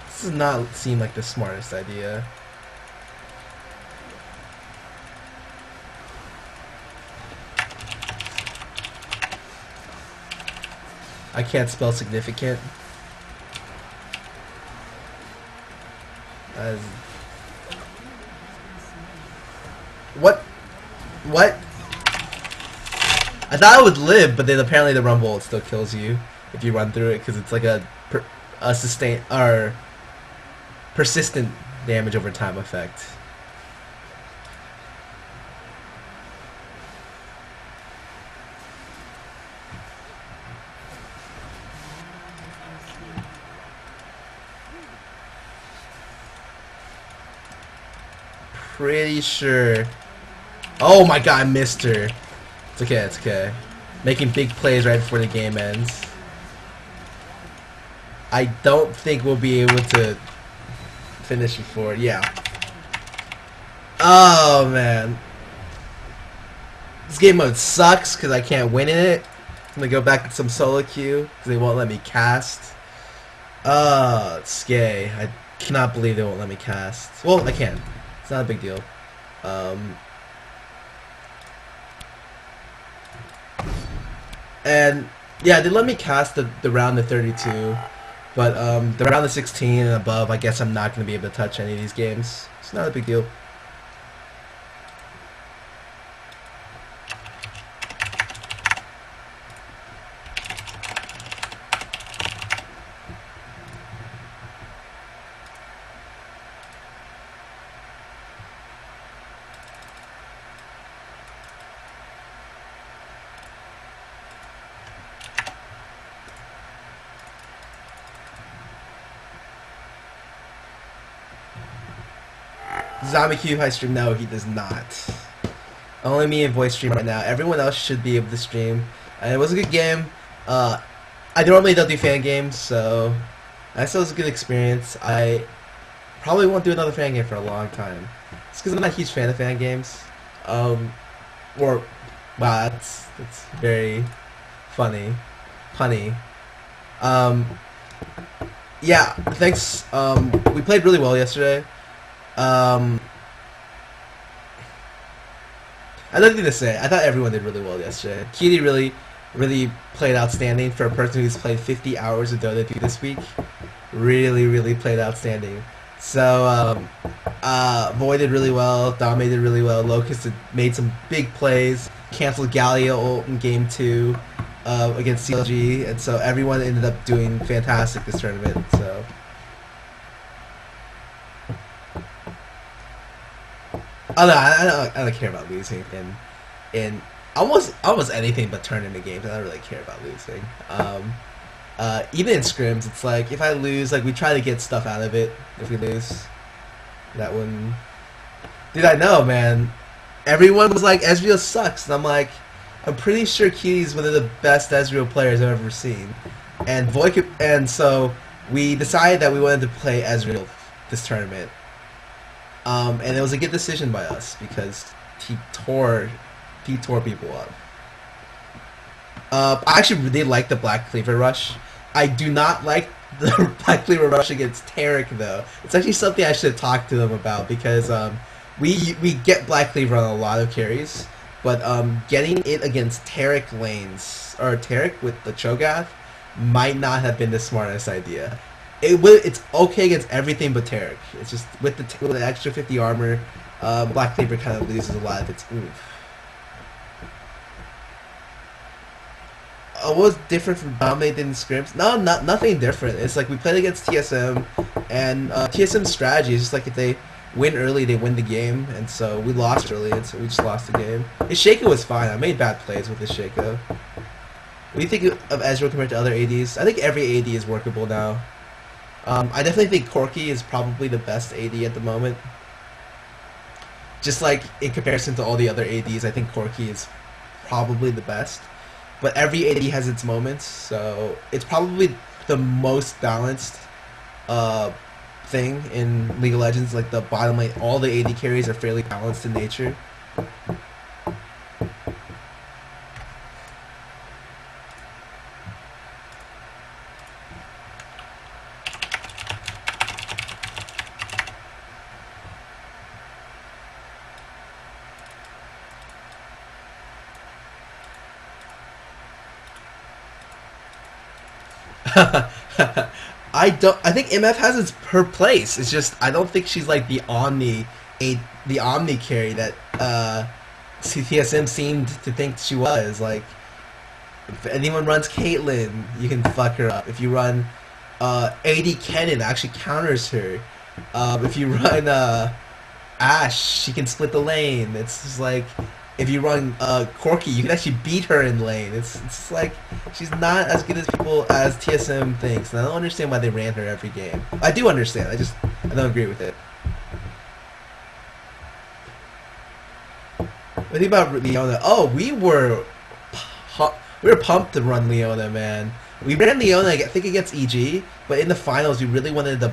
This does not seem like the smartest idea. I can't spell significant. What? What? I thought I would live, but then apparently the Rumble still kills you if you run through it because it's like a sustain or persistent damage over time effect. Pretty sure. Oh my god, I missed her. It's okay, it's okay. Making big plays right before the game ends. I don't think we'll be able to finish before. Yeah. Oh man. This game mode sucks because I can't win in it. I'm gonna go back to some solo queue because they won't let me cast. It's gay. I cannot believe they won't let me cast. Well, I can. It's not a big deal. And yeah, they let me cast the round of 32, but the round of 16 and above, I guess I'm not going to be able to touch any of these games. It's not a big deal. Zombie Cube High stream? No, he does not. Only me and Voice stream right now. Everyone else should be able to stream. And it was a good game. I normally don't do fan games, so I thought it was a good experience. I probably won't do another fan game for a long time. It's because I'm not a huge fan of fan games. Wow, that's very funny, punny. Yeah, thanks. We played really well yesterday. I had nothing to say. I thought everyone did really well yesterday. Kitty really played outstanding for a person who's played 50 hours of Dota 2 this week. Really played outstanding. So, Void did really well, Dame did really well, Locust had made some big plays, canceled Gallia ult in game 2 against CLG, and so everyone ended up doing fantastic this tournament, so... I don't care about losing in almost anything but tournament games. I don't really care about losing. Even in scrims, it's like if I lose, like we try to get stuff out of it. If we lose, that one, dude, I know, man. Everyone was like, Ezreal sucks, and I'm like, I'm pretty sure Kitty's one of the best Ezreal players I've ever seen. And Void, and so we decided that we wanted to play Ezreal this tournament. And it was a good decision by us because he tore people up. I actually really like the Black Cleaver Rush. I do not like the Black Cleaver Rush against Taric though. It's actually something I should talk to them about because we get Black Cleaver on a lot of carries, but getting it against Taric lanes or Taric with the Cho'Gath might not have been the smartest idea. It's okay against everything but Taric. It's just with the extra 50 armor, Black Cleaver kind of loses a lot of its oomph. What was different from dominating scrims? No, nothing different. It's like we played against TSM, and TSM's strategy is just like if they win early, they win the game, and so we lost early, and so we just lost the game. His Shaco was fine. I made bad plays with his Shaco. What do you think of Ezreal compared to other ADs? I think every AD is workable now. I definitely think Corki is probably the best AD at the moment. Just like in comparison to all the other ADs, I think Corki is probably the best. But every AD has its moments, so it's probably the most balanced thing in League of Legends. Like the bottom lane, all the AD carries are fairly balanced in nature. I think MF has her place. It's just I don't think she's like the Omni carry that CTSM seemed to think she was. Like if anyone runs Caitlyn, you can fuck her up. If you run AD Kennen, actually counters her. If you run Ashe, she can split the lane. It's just like if you run Corki, you can actually beat her in lane. It's like she's not as good as TSM thinks, and I don't understand why they ran her every game. I do understand. I don't agree with it. What do you think about Leona? Oh, we were pumped to run Leona, man. We ran Leona, I think, against EG, but in the finals, we really wanted a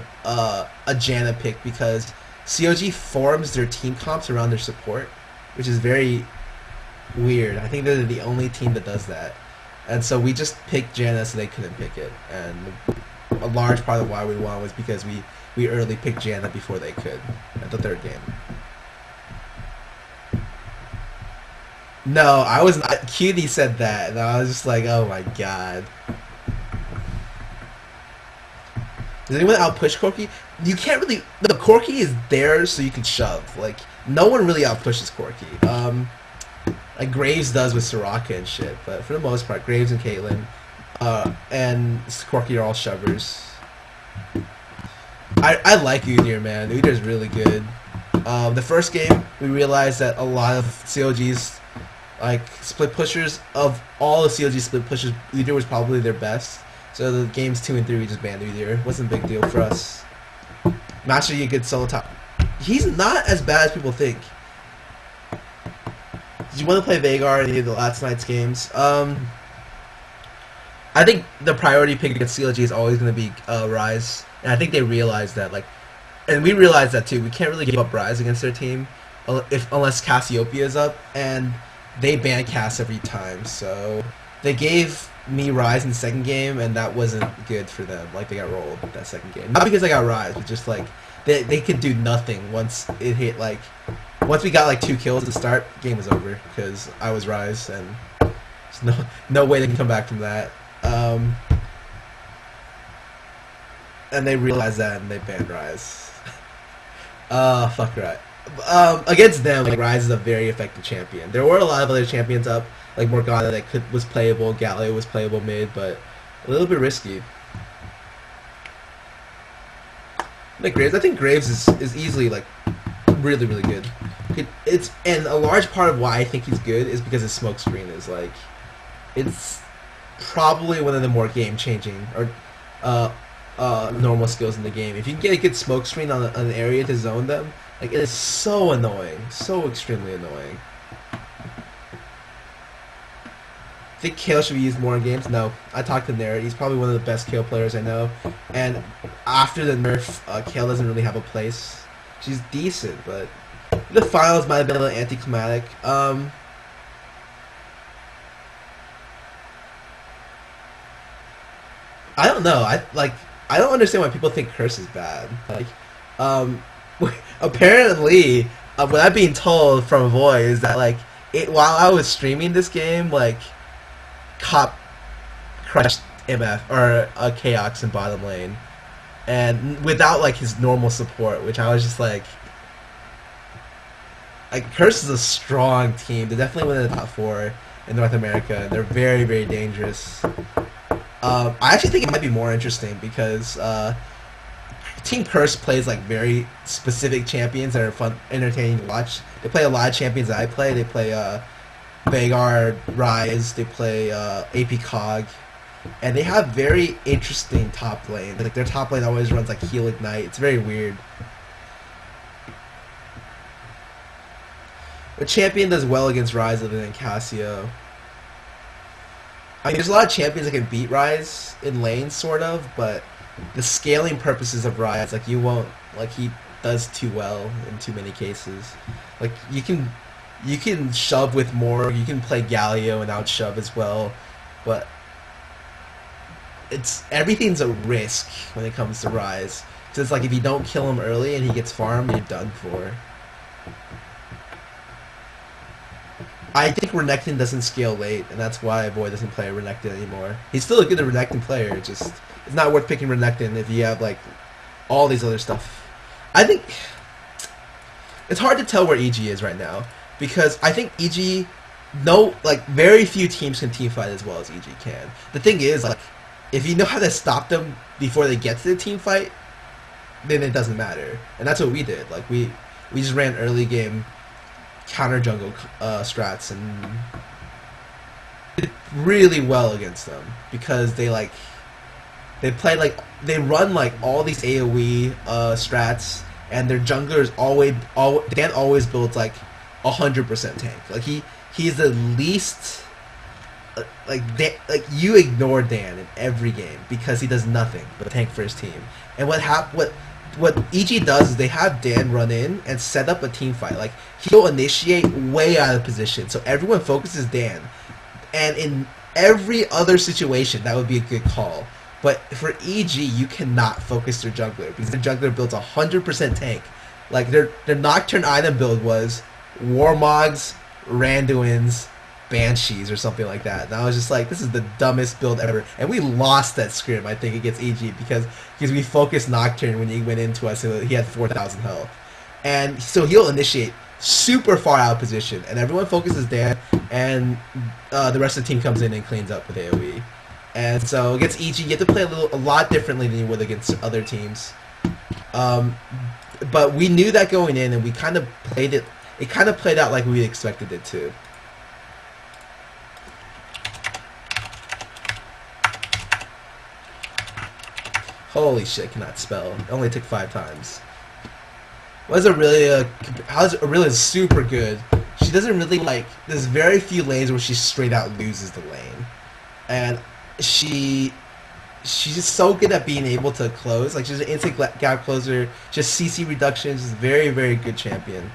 Janna pick because COG forms their team comps around their support, which is very weird. I think they're the only team that does that. And so we just picked Janna so they couldn't pick it. And a large part of why we won was because we early picked Janna before they could at the third game. No, I was not. Cutie said that, and I was just like, oh my god. Does anyone outpush Corki? You can't really. The Corki is there so you can shove. Like no one really outpushes Corki. Like Graves does with Soraka and shit, but for the most part, Graves and Caitlyn, and Corki are all shovers. I like Udyr, man. Udyr's really good. The first game, we realized that a lot of COG's like split pushers, of all the COG split pushers, Udyr was probably their best. So the games 2 and 3, we just banned Udyr. Wasn't a big deal for us. Master Yi, good solo top. He's not as bad as people think. Did you want to play Veigar in any of the last night's games? I think the priority pick against CLG is always going to be Ryze, and I think they realize that. Like, and we realize that too. We can't really give up Ryze against their team, unless Cassiopeia is up, and they ban Cass every time. So they gave me Ryze in the second game, and that wasn't good for them. Like they got rolled that second game, not because I got Ryze, but just like they could do nothing once it hit like. Once we got like 2 kills to start, game was over because I was Ryze, and there's no way they can come back from that. And they realized that, and they banned Ryze. Fuck Ryze. Against them, like Ryze is a very effective champion. There were a lot of other champions up, like Morgana that was playable, Galio was playable mid, but a little bit risky. Like Graves, I think Graves is easily like really good. And a large part of why I think he's good is because his smoke screen is like, it's probably one of the more game changing or normal skills in the game. If you can get a good smoke screen on an area to zone them, like it is so annoying, so extremely annoying. think Kale should be used more in games? No. I talked to Nair. He's probably one of the best Kale players I know. And after the nerf, Kale doesn't really have a place. She's decent, but the finals might have been a little anticlimactic. I don't know. I don't understand why people think Curse is bad. Like, um, apparently, what I'm being told from Void is that like while I was streaming this game, like Cop crushed MF or Chaos in bottom lane, and without like his normal support, which I was just like Curse is a strong team. They're definitely one of the top 4 in North America. They're very, very dangerous. I actually think it might be more interesting because Team Curse plays like very specific champions that are fun, entertaining to watch. They play a lot of champions that I play. They play Veigar, Ryze. They play AP Cog, and they have very interesting top lane. Like their top lane always runs like Heal Ignite. It's very weird. A champion does well against Ryze other than Cassio. I mean, there's a lot of champions that can beat Ryze in lane, sort of, but the scaling purposes of Ryze, like you won't, like he does too well in too many cases. Like you can shove with more, you can play Galio and out shove as well, but everything's a risk when it comes to Ryze. So it's like if you don't kill him early and he gets farmed, you're done for. I think Renekton doesn't scale late, and that's why Void doesn't play Renekton anymore. He's still a good Renekton player, just it's not worth picking Renekton if you have like all these other stuff. I think it's hard to tell where EG is right now because I think EG, very few teams can teamfight as well as EG can. The thing is, like, if you know how to stop them before they get to the team fight, then it doesn't matter, and that's what we did. Like we just ran early game counter jungle strats and did really well against them because they run like all these AoE strats, and their junglers Dan always builds like 100% tank. Like he's the least you ignore Dan in every game because he does nothing but tank for his team. And what EG does is they have Dan run in and set up a team fight. Like he'll initiate way out of position, so everyone focuses Dan. And in every other situation, that would be a good call. But for EG, you cannot focus their jungler because their jungler builds 100% tank. Like their Nocturne item build was Warmogs, Randuins, Banshees or something like that. And I was just like, this is the dumbest build ever. And we lost that scrim, I think, against EG because we focused Nocturne when he went into us and he had 4,000 health. And so he'll initiate super far out of position, and everyone focuses Dan, and the rest of the team comes in and cleans up with AoE. And so against EG, you have to play a lot differently than you would against other teams. But we knew that going in, and we kind of played it. It kind of played out like we expected it to. Holy shit, cannot spell. It only took 5 times. Was Aurelia is super good. She doesn't really there's very few lanes where she straight out loses the lane. And she's just so good at being able to close. Like she's an instant gap closer, just CC reduction, just very, very good champion.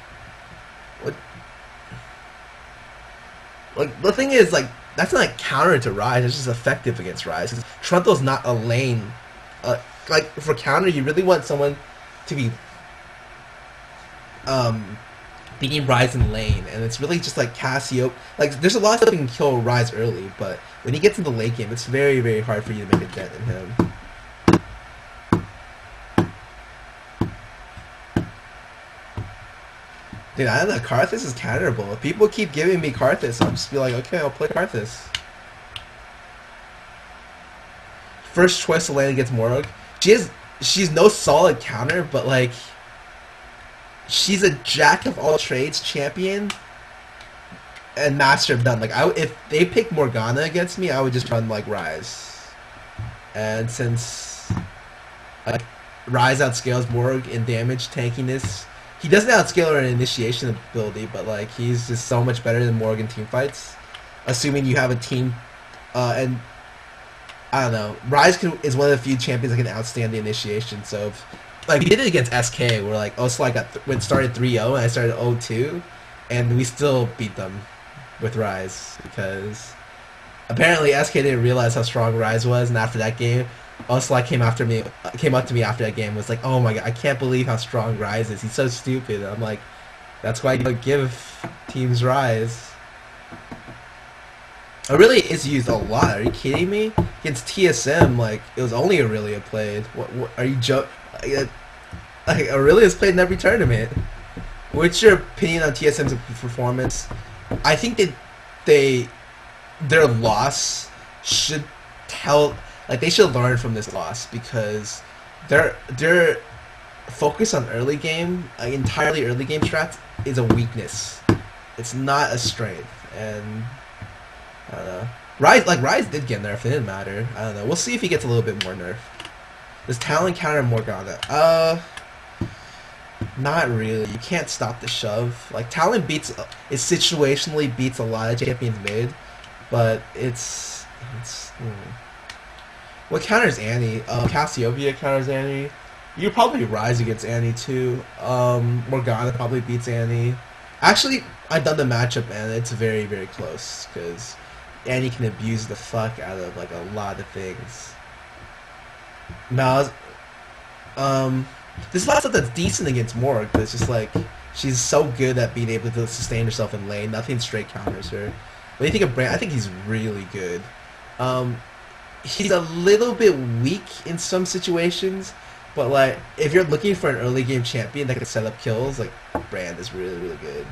The thing is, that's not a counter to Ryze, it's just effective against Ryze. Trunto's not a lane. For counter, you really want someone to be beating Ryze in lane, and it's really just like Cassio. There's a lot of stuff you can kill Ryze early, but when he gets into the late game, it's very, very hard for you to make a dent in him. Dude, I don't know, Karthus is counterable. If people keep giving me Karthus, I'll just be like, okay, I'll play Karthus. First choice to lane against Morog. She's no solid counter, but she's a jack of all trades champion and master of none. If they pick Morgana against me, I would just run Ryze. And since Ryze outscales Morg in damage tankiness, he doesn't outscale her in initiation ability, but he's just so much better than Morg in team fights. Assuming you have a team And I don't know. Is one of the few champions that can outstand the initiation. So, like we did it against SK, where like Ocelot started 3-0 and I started 0-2, and we still beat them with Rise because apparently SK didn't realize how strong Rise was, and after that game, Ocelot came up to me after that game, and was like, "Oh my god, I can't believe how strong Rise is. He's so stupid." And I'm like, "That's why you don't give teams Rise." Aurelia is used a lot. Are you kidding me? Against TSM, like it was only Aurelia played. What are you like Aurelia's played in every tournament. What's your opinion on TSM's performance? I think their loss should they should learn from this loss because their focus on early game, entirely early game strats, is a weakness. It's not a strength, and I don't know. Rise did get nerfed. It didn't matter. I don't know. We'll see if he gets a little bit more nerf. Does Talon counter Morgana? Not really. You can't stop the shove. Like Talon situationally beats a lot of champions mid, but it's. What counters Annie? Cassiopeia counters Annie. You could probably Rise against Annie too. Morgana probably beats Annie. Actually, I've done the matchup and it's very, very close because Annie can abuse the fuck out of like a lot of things. Now, there's a lot of stuff that's decent against Morg, but it's just like she's so good at being able to sustain herself in lane. Nothing straight counters her. What do you think of Brand? I think he's really good. He's a little bit weak in some situations, but like if you're looking for an early game champion that can set up kills, like Brand is really, really good.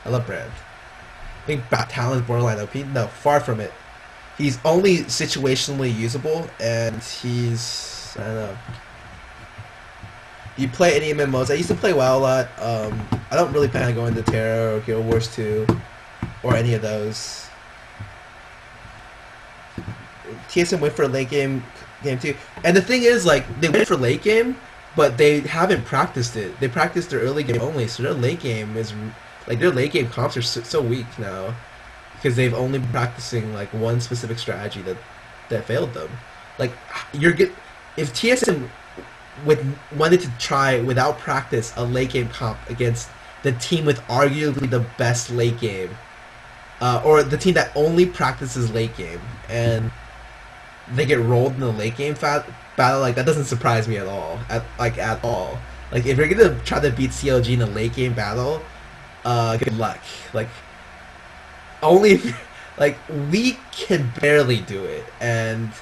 I love Brand. I think Talon's borderline OP. No, far from it. He's only situationally usable, and he's I don't know. You play any MMOs? I used to play WoW a lot. I don't really plan on going to Terra or Guild Wars 2 or any of those. TSM went for a late game too, and the thing is, like they went for late game, but they haven't practiced it. They practiced their early game only, so their late game is like their late game comps are so weak now because they've only been practicing like one specific strategy that failed them. Like if TSM wanted to try without practice a late game comp against the team with arguably the best late game, or the team that only practices late game, and they get rolled in the late game battle, like that doesn't surprise me at all. At all. Like if you're gonna try to beat CLG in a late game battle, good luck. Like only if, like we can barely do it, and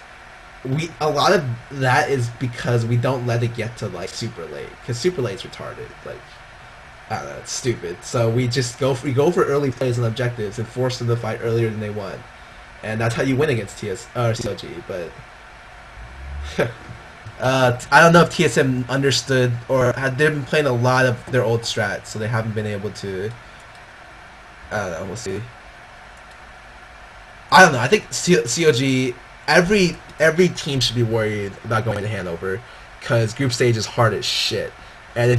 a lot of that is because we don't let it get to like super late, because super late's retarded. Like I don't know, it's stupid. So we just go for early plays and objectives and force them to fight earlier than they want. And that's how you win against CLG, but I don't know if TSM understood or they've been playing a lot of their old strats, so they haven't been able to. I don't know. We'll see. I don't know. I think CLG, every team should be worried about going to Hanover, because group stage is hard as shit. And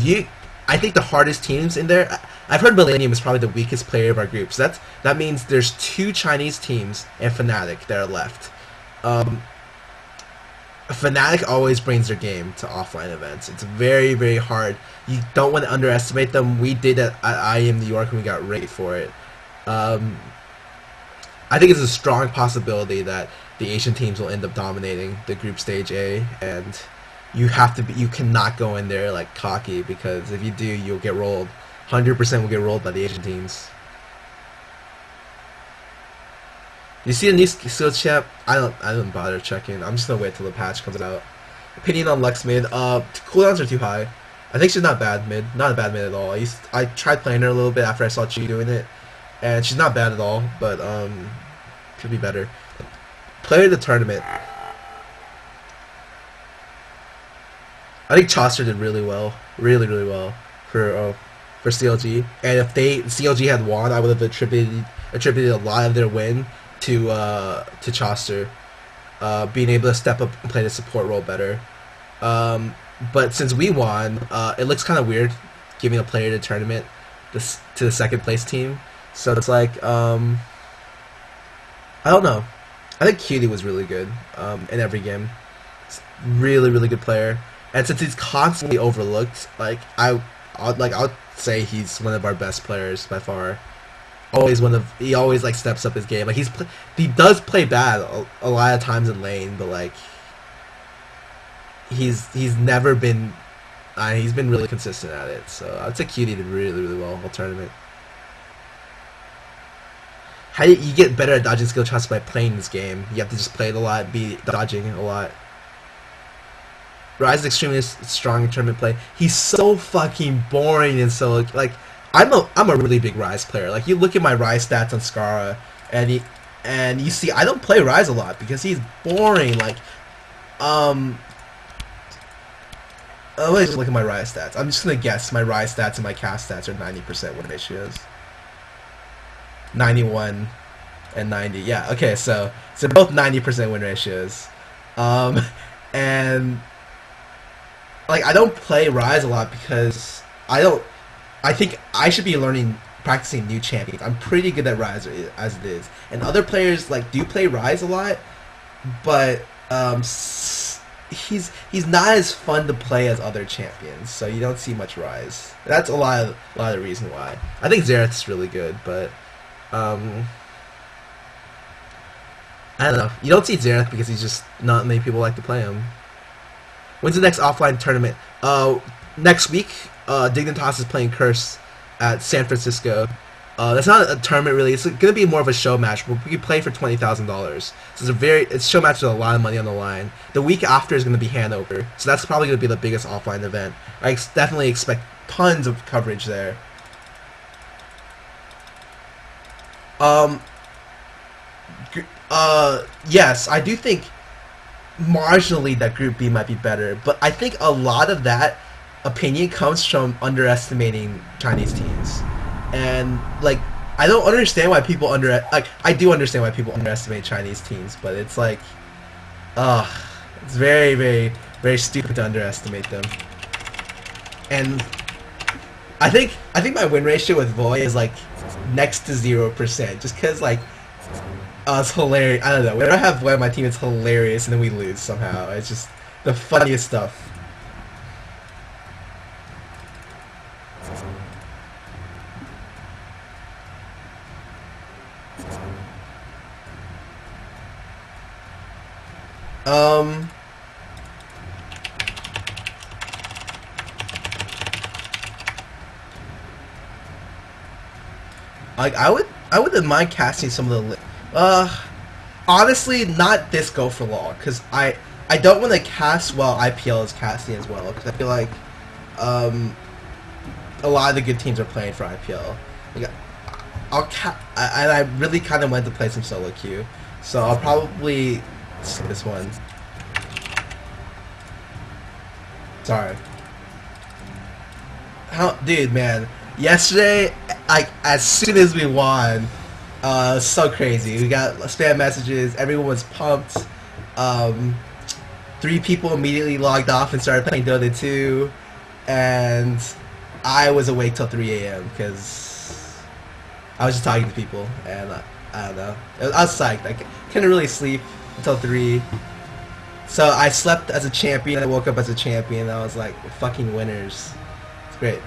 I think the hardest teams in there. I've heard Millennium is probably the weakest player of our group. So that means there's 2 Chinese teams and Fnatic that are left. Fnatic always brings their game to offline events. It's very, very hard. You don't want to underestimate them. We did at IEM New York and we got rated for it. I think it's a strong possibility that the Asian teams will end up dominating the group stage A, and you cannot go in there like cocky, because if you do, you'll get rolled. 100% will get rolled by the Asian teams. You see the new skill chat? I don't bother checking. I'm just gonna wait till the patch comes out. Opinion on Lux mid? Cooldowns are too high. I think she's not bad mid. Not a bad mid at all. I tried playing her a little bit after I saw Chi doing it, and she's not bad at all. But could be better. Player of the tournament. I think Choster did really well, really well for CLG. And if CLG had won, I would have attributed a lot of their win to Choster being able to step up and play the support role better. But since we won, it looks kind of weird giving a player to the tournament to the second place team. So it's like I don't know. I think Cutie was really good in every game. Really, really good player. And since he's constantly overlooked, like I'd say he's one of our best players by far. He always like steps up his game. Like he does play bad a lot of times in lane, but like he's never been he's been really consistent at it. So I'd say Cutie did really, really well all tournament. How do you get better at dodging skill shots by playing this game? You have to just play it a lot, be dodging a lot. Ryze is extremely strong in tournament play. He's so fucking boring and so like I'm a really big Ryze player. Like you look at my Ryze stats on Scarra and you see I don't play Ryze a lot because he's boring. Like let me just look at my Ryze stats. I'm just gonna guess my Ryze stats and my cast stats are 90% win ratios. 91 and 90. Yeah, okay, so both 90% win ratios. And like I don't play Ryze a lot because I think I should be practicing new champions. I'm pretty good at Ryze as it is. And other players like do play Ryze a lot, but he's not as fun to play as other champions, so you don't see much Ryze. That's a lot of the reason why. I think Xerath's really good, but I don't know. You don't see Xerath because he's just not many people like to play him. When's the next offline tournament? Next week. Dignitas is playing Curse at San Francisco. That's not a tournament really. It's gonna be more of a show match. We can play for $20,000. So it's a show match with a lot of money on the line. The week after is gonna be Hanover. So that's probably gonna be the biggest offline event. I definitely expect tons of coverage there. Yes, I do think marginally that Group B might be better, but I think a lot of that opinion comes from underestimating Chinese teams. And like I don't understand why people I do understand why people underestimate Chinese teams, but it's like it's very, very, very stupid to underestimate them. And I think my win ratio with Voy is like next to 0%, just because like it's hilarious. I don't know. When I have Voy on my team, it's hilarious, and then we lose somehow. It's just the funniest stuff. Like I wouldn't mind casting some of the honestly not this Go for Law, because I don't want to cast while IPL is casting as well, because I feel like a lot of the good teams are playing for IPL. Like and I really kind of wanted to play some solo queue, so I'll probably skip this one. Sorry. Dude, man. Yesterday, like, as soon as we won, so crazy. We got spam messages, everyone was pumped. 3 people immediately logged off and started playing Dota 2, and I was awake till 3 a.m. because I was just talking to people, and I don't know. I was psyched. I couldn't really sleep until 3. So I slept as a champion, I woke up as a champion, and I was like, we're fucking winners. It's great.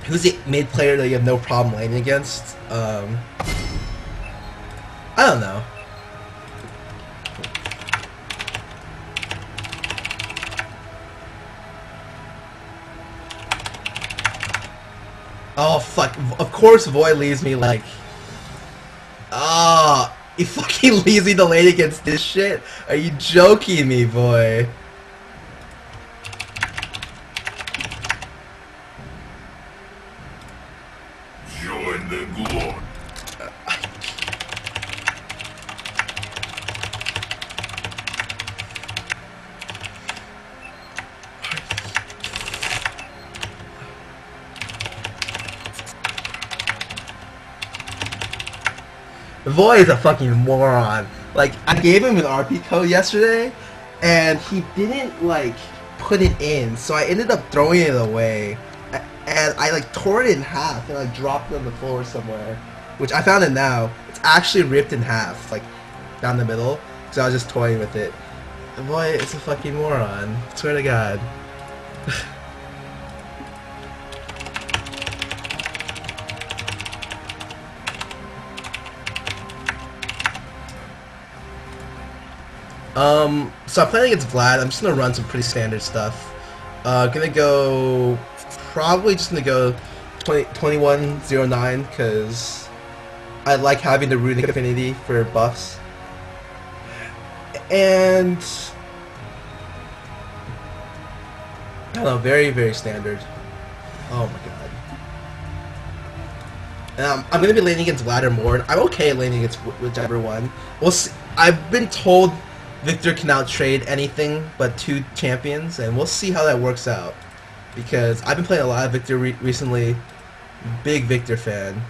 Who's the mid player that you have no problem laning against? I don't know. Oh fuck! Of course, Void leaves me like. He fucking leaves me to lane against this shit. Are you joking me, boy? Join the glory. Voy is a fucking moron. Like, I gave him an RP code yesterday, and he didn't, like, put it in, so I ended up throwing it away. And I, like, tore it in half, and I dropped it on the floor somewhere. which I found it now. It's actually ripped in half, like down the middle. So I was just toying with it. And boy, it's a fucking moron. Swear to God. So I'm playing against Vlad. I'm just gonna run some pretty standard stuff. Gonna go, probably just gonna go 2109 because I like having the Runic Affinity for buffs. And I don't know, very, very standard. Oh my god. And I'm gonna be laning against Vlad or Mord. I'm okay laning against whichever one. We'll see. I've been told Victor can outtrade anything but 2 champions, and we'll see how that works out. Because I've been playing a lot of Victor recently. Big Victor fan.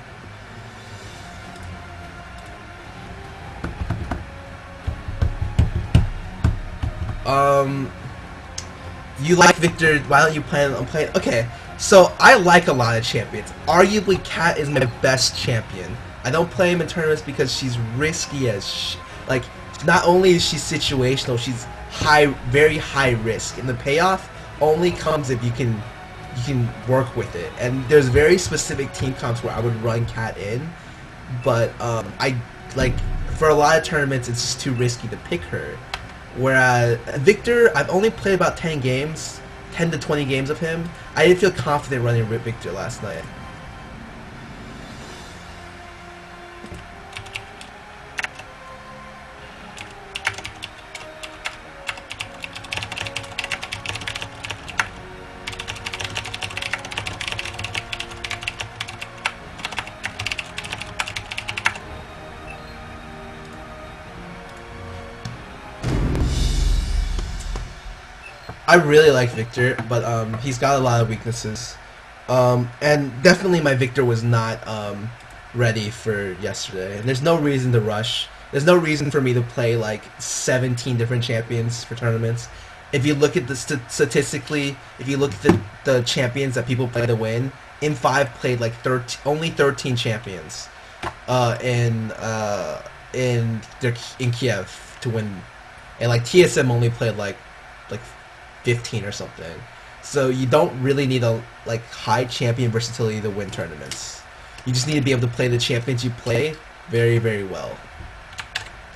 You like Victor? Why don't you plan on playing? Okay, so I like a lot of champions. Arguably, Cat is my best champion. I don't play him in tournaments because she's risky as like. Not only is she situational, she's very high risk, and the payoff only comes if you can work with it. And there's very specific team comps where I would run Cat in, but I like for a lot of tournaments it's just too risky to pick her. Whereas Victor, I've only played about 10 games, 10 to 20 games of him. I didn't feel confident running Victor last night. I really like Victor, but he's got a lot of weaknesses. And definitely my Victor was not ready for yesterday. And there's no reason to rush. There's no reason for me to play like 17 different champions for tournaments. If you look at the statistically, if you look at the champions that people play to win, M5 played like only 13 champions in Kiev to win, and like TSM only played like 15 or something. So you don't really need a like high champion versatility to win tournaments. You just need to be able to play the champions you play very, very well.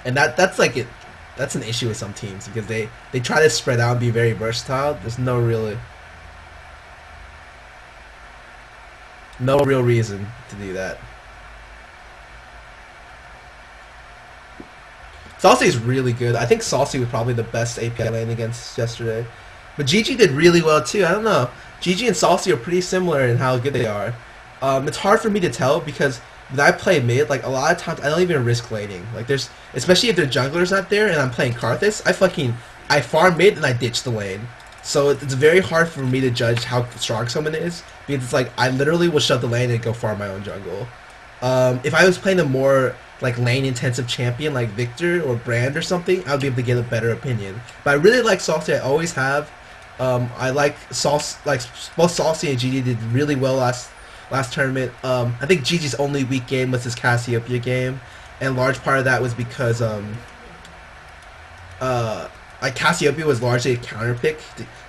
And that's like it. That's an issue with some teams because they try to spread out and be very versatile. There's no real reason to do that. Saucy is really good. I think Saucy was probably the best API lane against yesterday. But GG did really well too. I don't know. GG and Saucy are pretty similar in how good they are. It's hard for me to tell because when I play mid, like a lot of times I don't even risk laning. Like there's, especially if their jungler's not there and I'm playing Karthus, I farm mid and I ditch the lane. So it's very hard for me to judge how strong someone is because it's like I literally will shut the lane and go farm my own jungle. If I was playing a more like lane intensive champion like Victor or Brand or something, I would be able to get a better opinion. But I really like Saucy. I always have. I like both Saucy and GG did really well last tournament. I think GG's only weak game was his Cassiopeia game, and a large part of that was because like Cassiopeia was largely a counter pick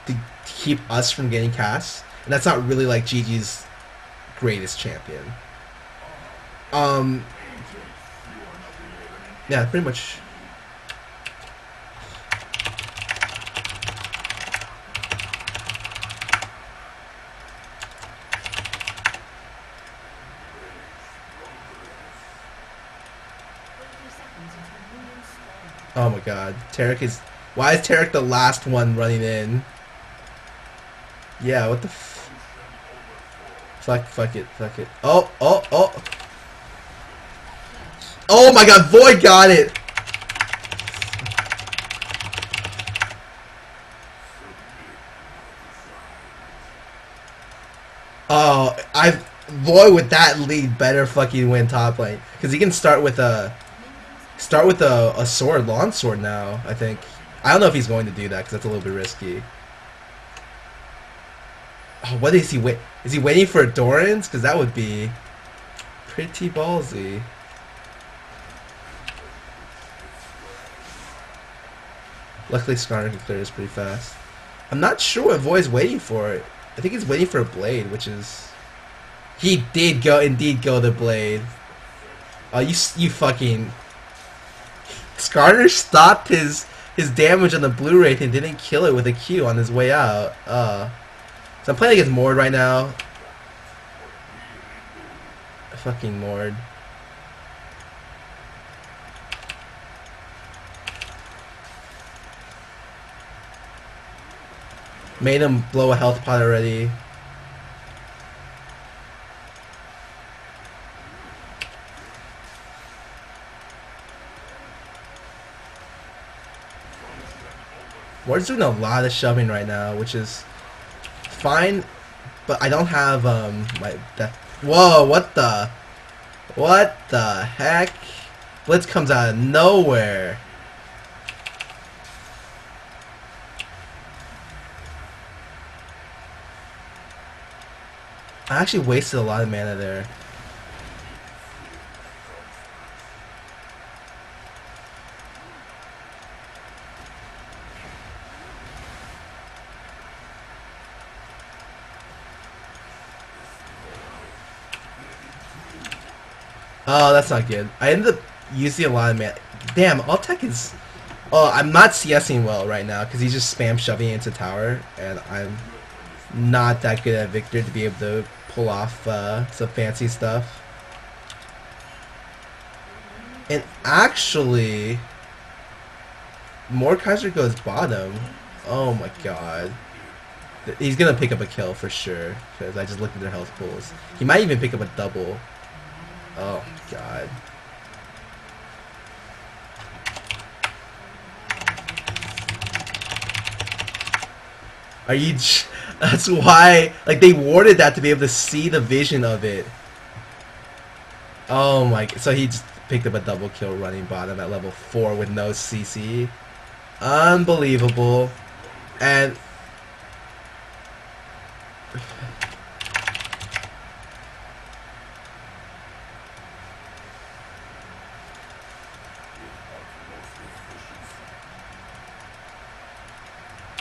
to keep us from getting Cass, and that's not really like GG's greatest champion. Yeah, pretty much. Oh my god, Taric is... Why is Taric the last one running in? Yeah, what the f... Fuck it. Oh! Oh my god, Void got it! Oh, Void with that lead better fucking win top lane. Because he can start with a sword, long sword now, I think. I don't know if he's going to do that because that's a little bit risky. Oh, what is he wait? Is he waiting for Doran's? Because that would be pretty ballsy. Luckily, Skarner can clear this pretty fast. I'm not sure what Void's waiting for. I think he's waiting for a blade, which is... He did indeed go the blade. Oh, you fucking... Skarner stopped his damage on the blue wraith and didn't kill it with a Q on his way out. So I'm playing against Mord right now. Fucking Mord. Made him blow a health pot already. Ward's doing a lot of shoving right now, which is fine, but I don't have my death. Whoa! What the? What the heck? Blitz comes out of nowhere. I actually wasted a lot of mana there. Oh, that's not good. I ended up using a lot of mana. Damn, Altec is... Oh, I'm not CSing well right now because he's just spam shoving into tower, and I'm not that good at Victor to be able to pull off some fancy stuff. And actually, Mordekaiser goes bottom. Oh my god. He's gonna pick up a kill for sure, because I just looked at their health pools. He might even pick up a double. Oh god. Are you... That's why... Like, they warded that to be able to see the vision of it. Oh my... So he just picked up a double kill running bottom at level 4 with no CC. Unbelievable. And...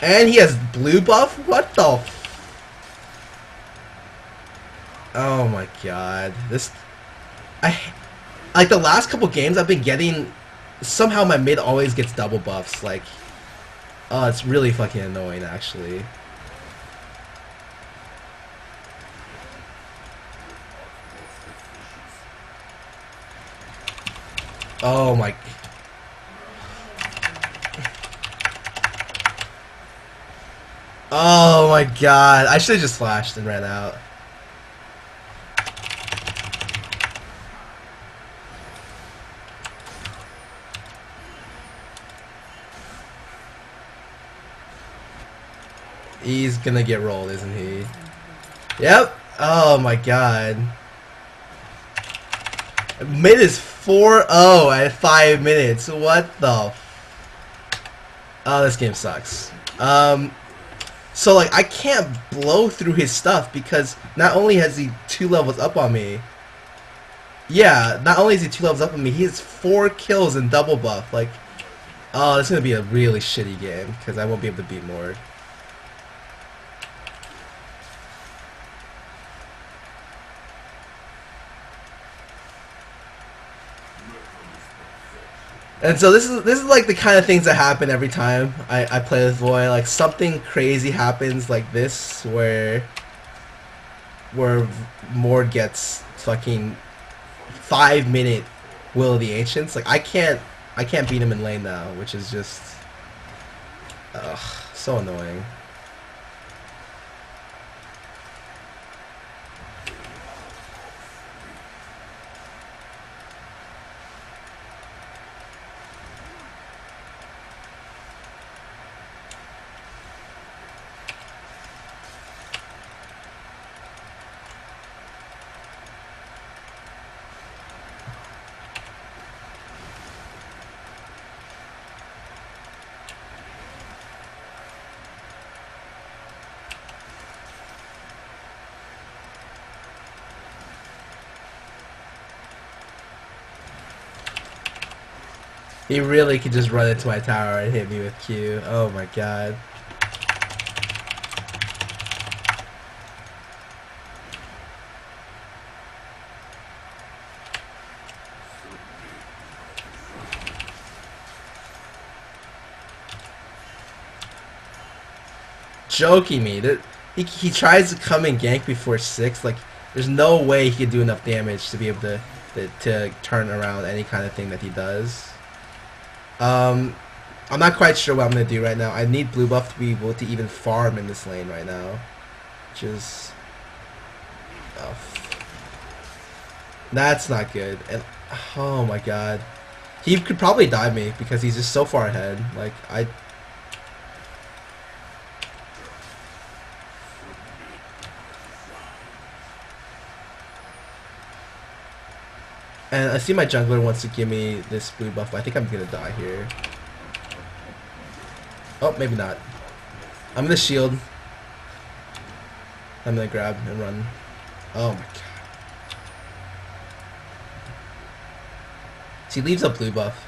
And he has blue buff? What the f... Oh my god. This... Like the last couple games I've been getting... Somehow my mid always gets double buffs. Like... Oh, it's really fucking annoying actually. Oh my... Oh my god. I should have just flashed and ran out. He's gonna get rolled, isn't he? Yep. Oh my god. Mid is 4-0 at 5 minutes. What the... Oh, this game sucks. So, like, I can't blow through his stuff because not only has he 2 levels up on me. Yeah, not only is he 2 levels up on me, he has 4 kills and double buff. Like, oh, this is going to be a really shitty game because I won't be able to beat Mord. And so this is like the kind of things that happen every time I play with Void. Like something crazy happens like this where Mord gets fucking 5-minute Will of the Ancients. Like I can't beat him in lane now, which is just so annoying. He really could just run into my tower and hit me with Q. Oh my god. Joking me. He tries to come and gank before 6. Like, there's no way he could do enough damage to be able to turn around any kind of thing that he does. I'm not quite sure what I'm going to do right now. I need blue buff to be able to even farm in this lane right now. Which is... Oh, that's not good. And oh my god. He could probably dive me because he's just so far ahead. Like, And I see my jungler wants to give me this blue buff, but I think I'm gonna die here. Oh, maybe not. I'm gonna shield. I'm gonna grab and run. Oh my god. So he leaves a blue buff.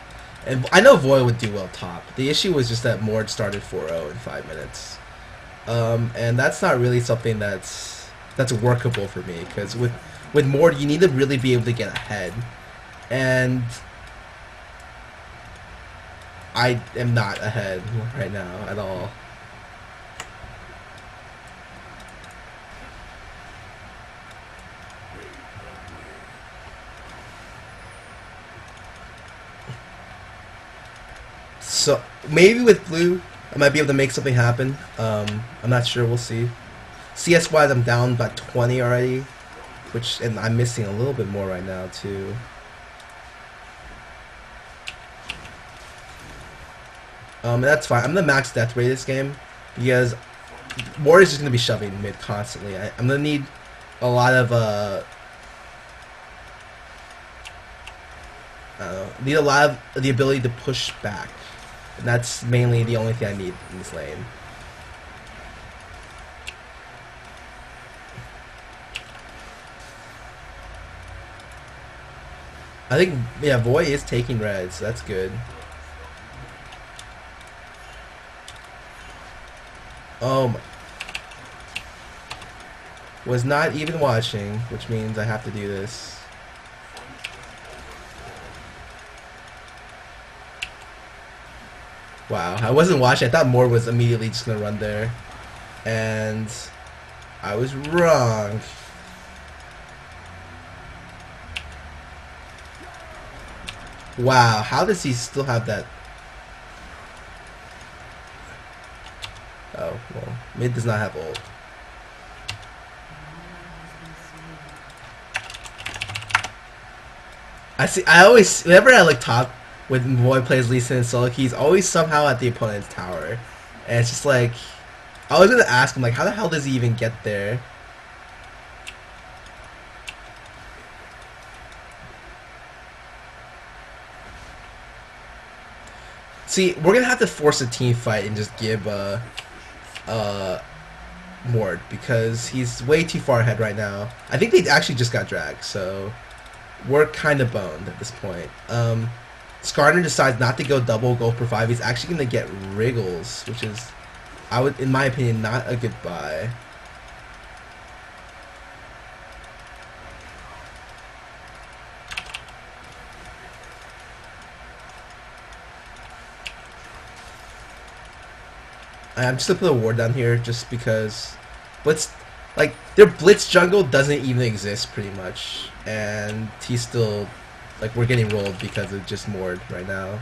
And I know Void would do well top. The issue was just that Mord started 4-0 in 5 minutes. And that's not really something that's workable for me, because with Mord you need to really be able to get ahead. And I am not ahead right now at all. So maybe with blue I might be able to make something happen. I'm not sure, we'll see. CS wise I'm down about 20 already, and I'm missing a little bit more right now too. That's fine. I'm the max death rate this game because Warrior's just gonna be shoving mid constantly. I'm gonna need a lot of need a lot of the ability to push back, and that's mainly the only thing I need in this lane. I think, yeah, Void is taking red, so that's good. Oh my. Was not even watching, which means I have to do this. Wow, I wasn't watching. I thought Mord was immediately just gonna run there. And I was wrong. Wow, how does he still have that? Oh, well, mid does not have ult. I always, whenever I like top when Void plays Lee Sin and solo, he's always somehow at the opponent's tower. And it's just like, I was gonna ask him, like, how the hell does he even get there? See, we're gonna have to force a team fight and just give Mord, because he's way too far ahead right now. I think they actually just got dragged, so we're kind of boned at this point. Skarner decides not to go double gold for 5. He's actually gonna get Wriggles, which is, in my opinion, not a good buy. I'm just gonna put a ward down here just because Blitz, like, their Blitz jungle doesn't even exist pretty much, and he's still, like, we're getting rolled because of just Mord right now,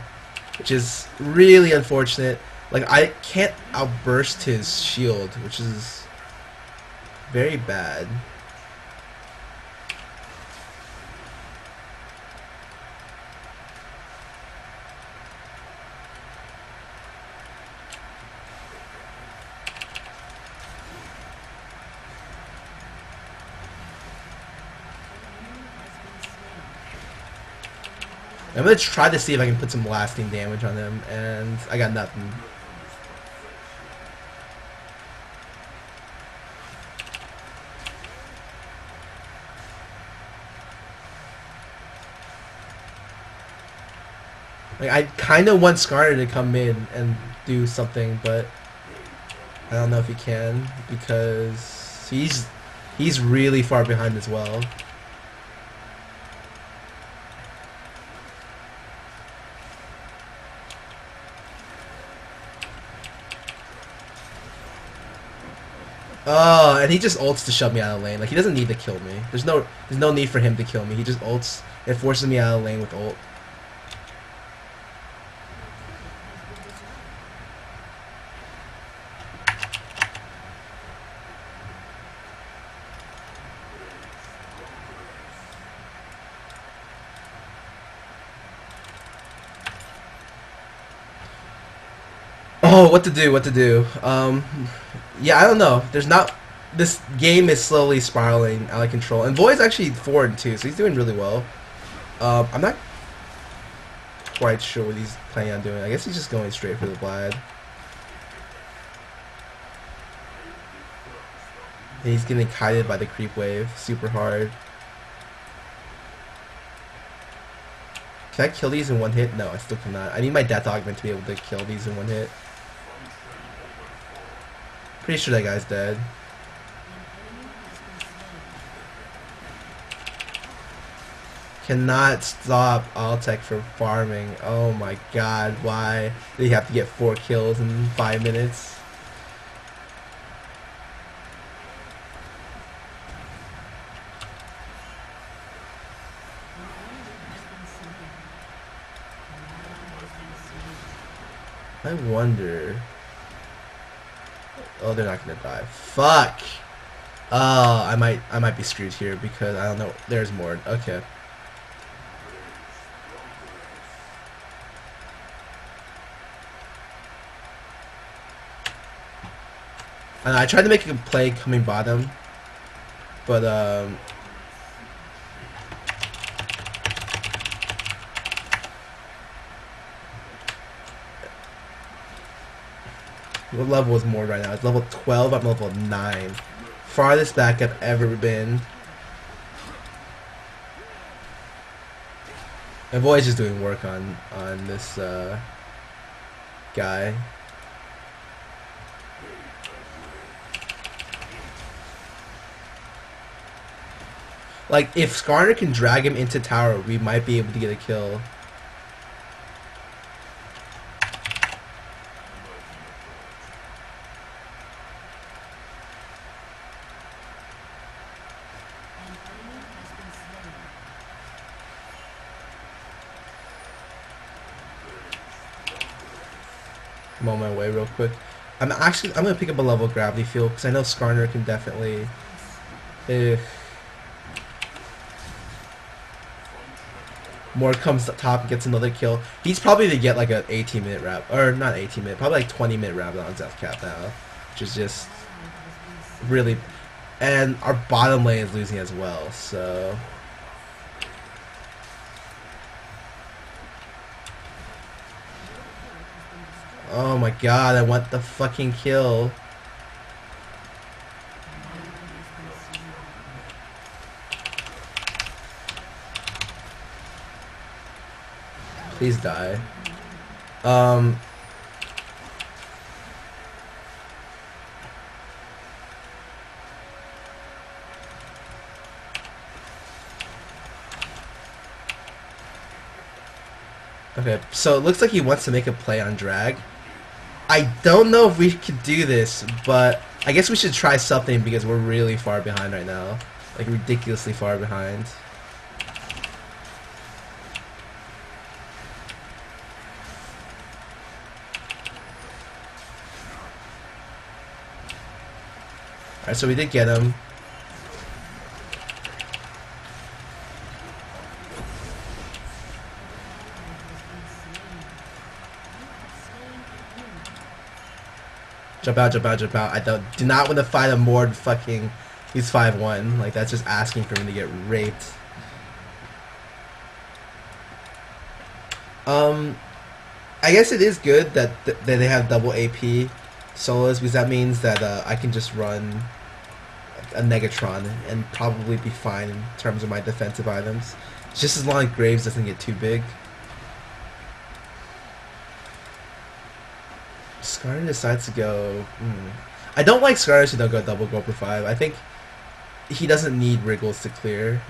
which is really unfortunate. Like, I can't outburst his shield, which is very bad. I'm gonna try to see if I can put some lasting damage on him, and I got nothing. Like, I kind of want Skarner to come in and do something, but I don't know if he can because he's really far behind as well. Oh, and he just ults to shove me out of lane. Like, he doesn't need to kill me. There's no need for him to kill me. He just ults. It forces me out of lane with ult. Oh, what to do? What to do? Yeah, I don't know. There's not. This game is slowly spiraling out of control, and Void's actually 4-2, so he's doing really well. I'm not quite sure what he's planning on doing. I guess he's just going straight for the Vlad. And he's getting kited by the creep wave super hard. Can I kill these in one hit? No, I still cannot. I need my death augment to be able to kill these in one hit. Pretty sure that guy's dead. Cannot stop Altec from farming. Oh my god, why did he have to get 4 kills in 5 minutes? I wonder. Oh, they're not gonna die. Fuck. Oh, I might be screwed here because I don't know. There's more. Okay. And I tried to make a play coming bottom, but what level is more right now? It's level 12. I'm level 9. Farthest back I've ever been. And Void's just doing work on this guy. Like, if Skarner can drag him into tower, we might be able to get a kill. I'm on my way real quick. I'm gonna pick up a level gravity field because I know Skarner can definitely. More comes up top and gets another kill. He's probably to get like an 18-minute wrap, or not 18-minute, probably like 20-minute wrap on Death Cap now, which is just really. And our bottom lane is losing as well, so. Oh my god, I want the fucking kill. Please die. Okay, so it looks like he wants to make a play on drag. I don't know if we could do this, but I guess we should try something because we're really far behind right now. Like, ridiculously far behind. Alright, so we did get him. Jump out, jump out, jump out. I do not want to fight a Mord fucking... He's 5-1. Like, that's just asking for him to get raped. I guess it is good that they have double AP solos because that means that I can just run a Negatron and probably be fine in terms of my defensive items. Just as long as Graves doesn't get too big. Skarner decides to go. I don't like Skarner who don't go double Gulper 5. I think he doesn't need Wriggles to clear.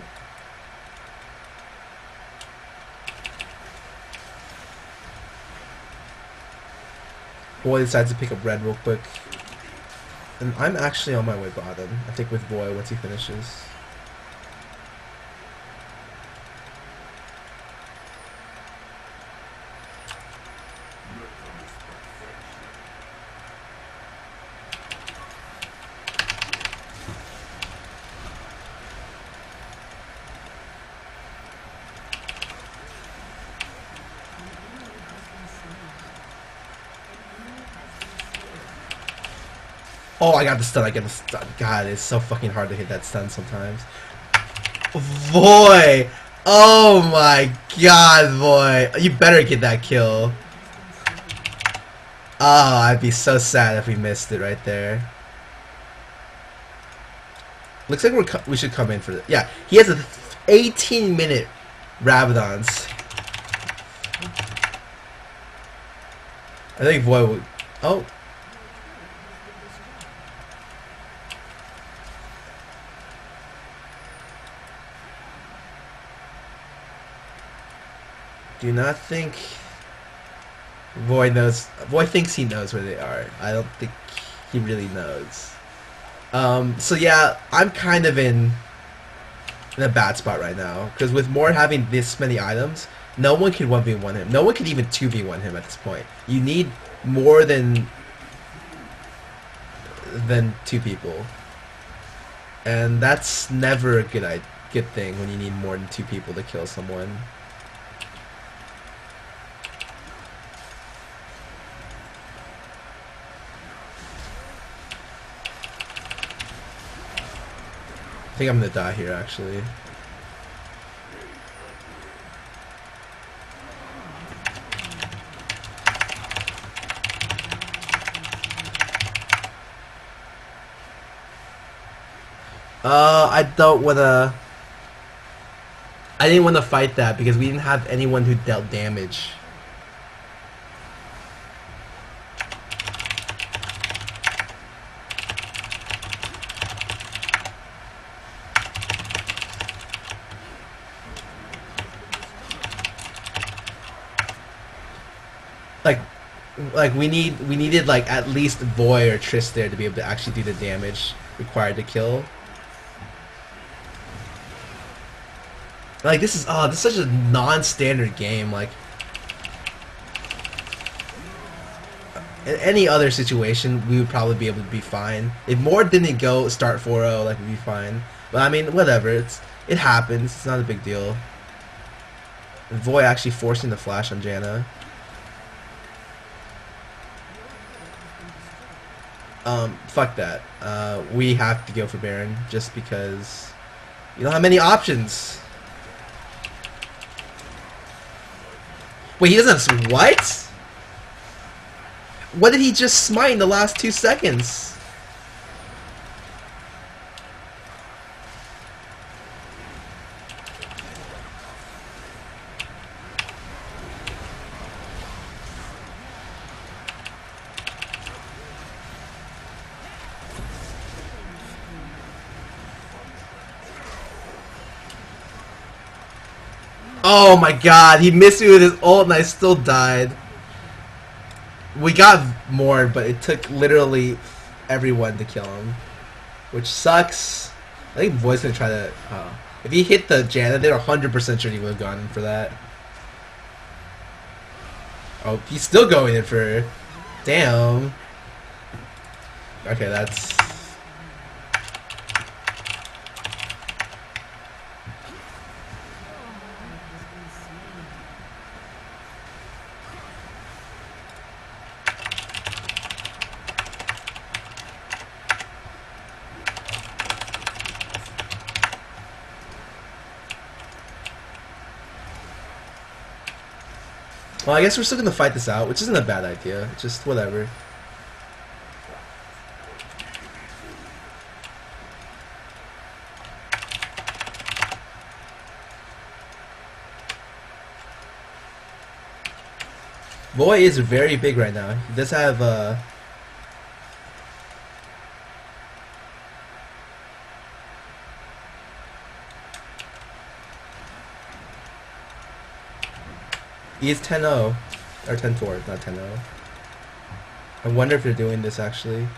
Boy decides to pick up red real quick. And I'm actually on my way bottom. I think with Boy once he finishes. Oh, I got the stun, I get the stun. God, it's so fucking hard to hit that stun sometimes. Boy! Oh my god, boy. You better get that kill. Oh, I'd be so sad if we missed it right there. Looks like we should come in for this. Yeah, he has an 18-minute Rabadons. I think Void would... Oh. Do not think Void knows. Void thinks he knows where they are. I don't think he really knows. So yeah, I'm kind of in a bad spot right now because with Mord having this many items, no one can 1v1 him. No one can even 2v1 him at this point. You need more than two people, and that's never a good thing when you need more than two people to kill someone. I think I'm gonna die here, actually. I don't wanna... I didn't want to fight that because we didn't have anyone who dealt damage. Like we needed like at least Void or Triss there to be able to actually do the damage required to kill. Like this is such a non-standard game. Like in any other situation, we would probably be able to be fine. If Mord didn't go start 4-0, like we'd be fine. But I mean, whatever. It happens. It's not a big deal. And Void actually forcing the flash on Janna. Fuck that. We have to go for Baron just because you don't have many options. Wait, he doesn't have... What? What did he just smite in the last 2 seconds? Oh my god, he missed me with his ult and I still died. We got Mord, but it took literally everyone to kill him. Which sucks. I think Void's gonna try to... if he hit the Janna, they're 100% sure he would have gone in for that. Oh, he's still going in for... Damn. Okay, that's... Well, I guess we're still gonna fight this out, which isn't a bad idea. Just whatever. Void is very big right now. He does have he is 10-0 or 10-4, not 10-0. I wonder if they're doing this actually.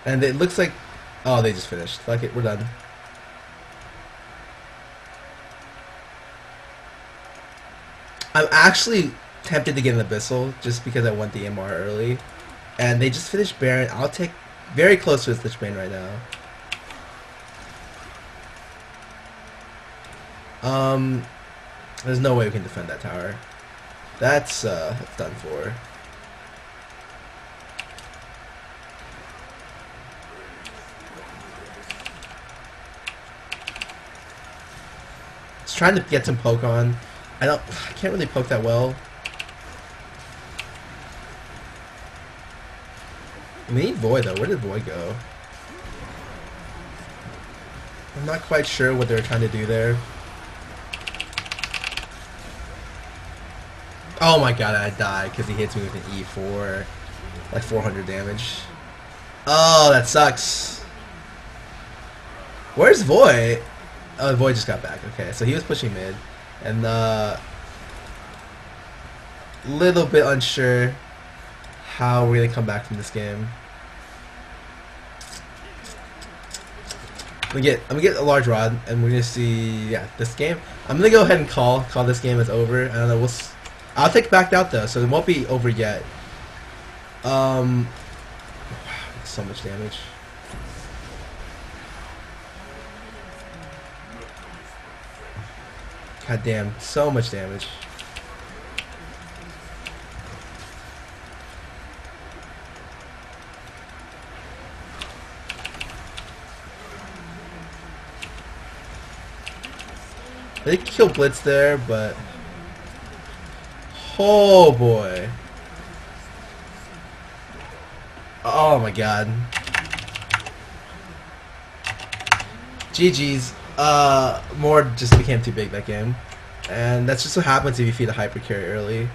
And it looks like, oh, they just finished. Fuck it, we're done. I'm actually tempted to get an Abyssal just because I want the MR early. And they just finished Baron. I'll take very close to his Lich Bane right now. There's no way we can defend that tower. That's done for. Trying to get some poke on. I can't really poke that well. We need Void though. Where did Void go? I'm not quite sure what they're trying to do there. Oh my god, I died because he hits me with an E4. Like 400 damage. Oh, that sucks. Where's Void? Oh, Void just got back. Okay, so he was pushing mid. And, little bit unsure how we're going to come back from this game. I'm gonna get a large rod, and we're going to see, yeah, this game. I'm going to go ahead and call this game as over. I don't know, I'll take backed out, though, so it won't be over yet. Wow, so much damage. God damn, so much damage. They kill Blitz there, but oh boy. Oh my god. GG's. Mord just became too big that game. And that's just what happens if you feed a hyper carry early.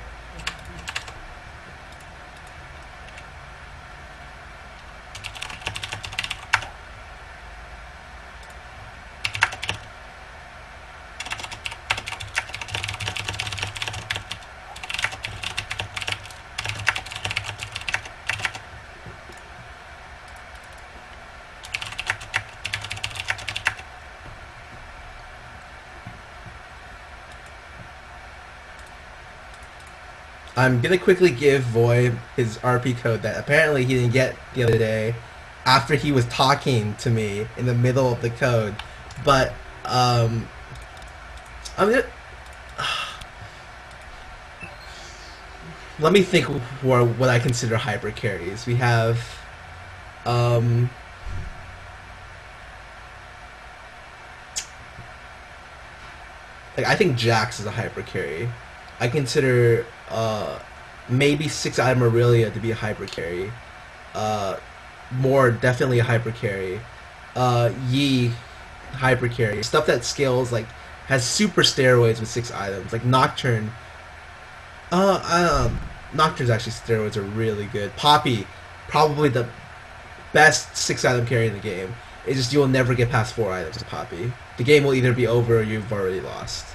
I'm gonna quickly give Void his RP code that apparently he didn't get the other day after he was talking to me in the middle of the code. But I'm gonna let me think what I consider hyper carries. We have like I think Jax is a hyper carry. I consider maybe 6 item Aurelia to be a hyper carry. More definitely a hyper carry. Yi hyper carry. Stuff that scales like has super steroids with 6 items. Like Nocturne. Nocturne's actually steroids are really good. Poppy, probably the best 6 item carry in the game. It's just you'll never get past 4 items with Poppy. The game will either be over or you've already lost.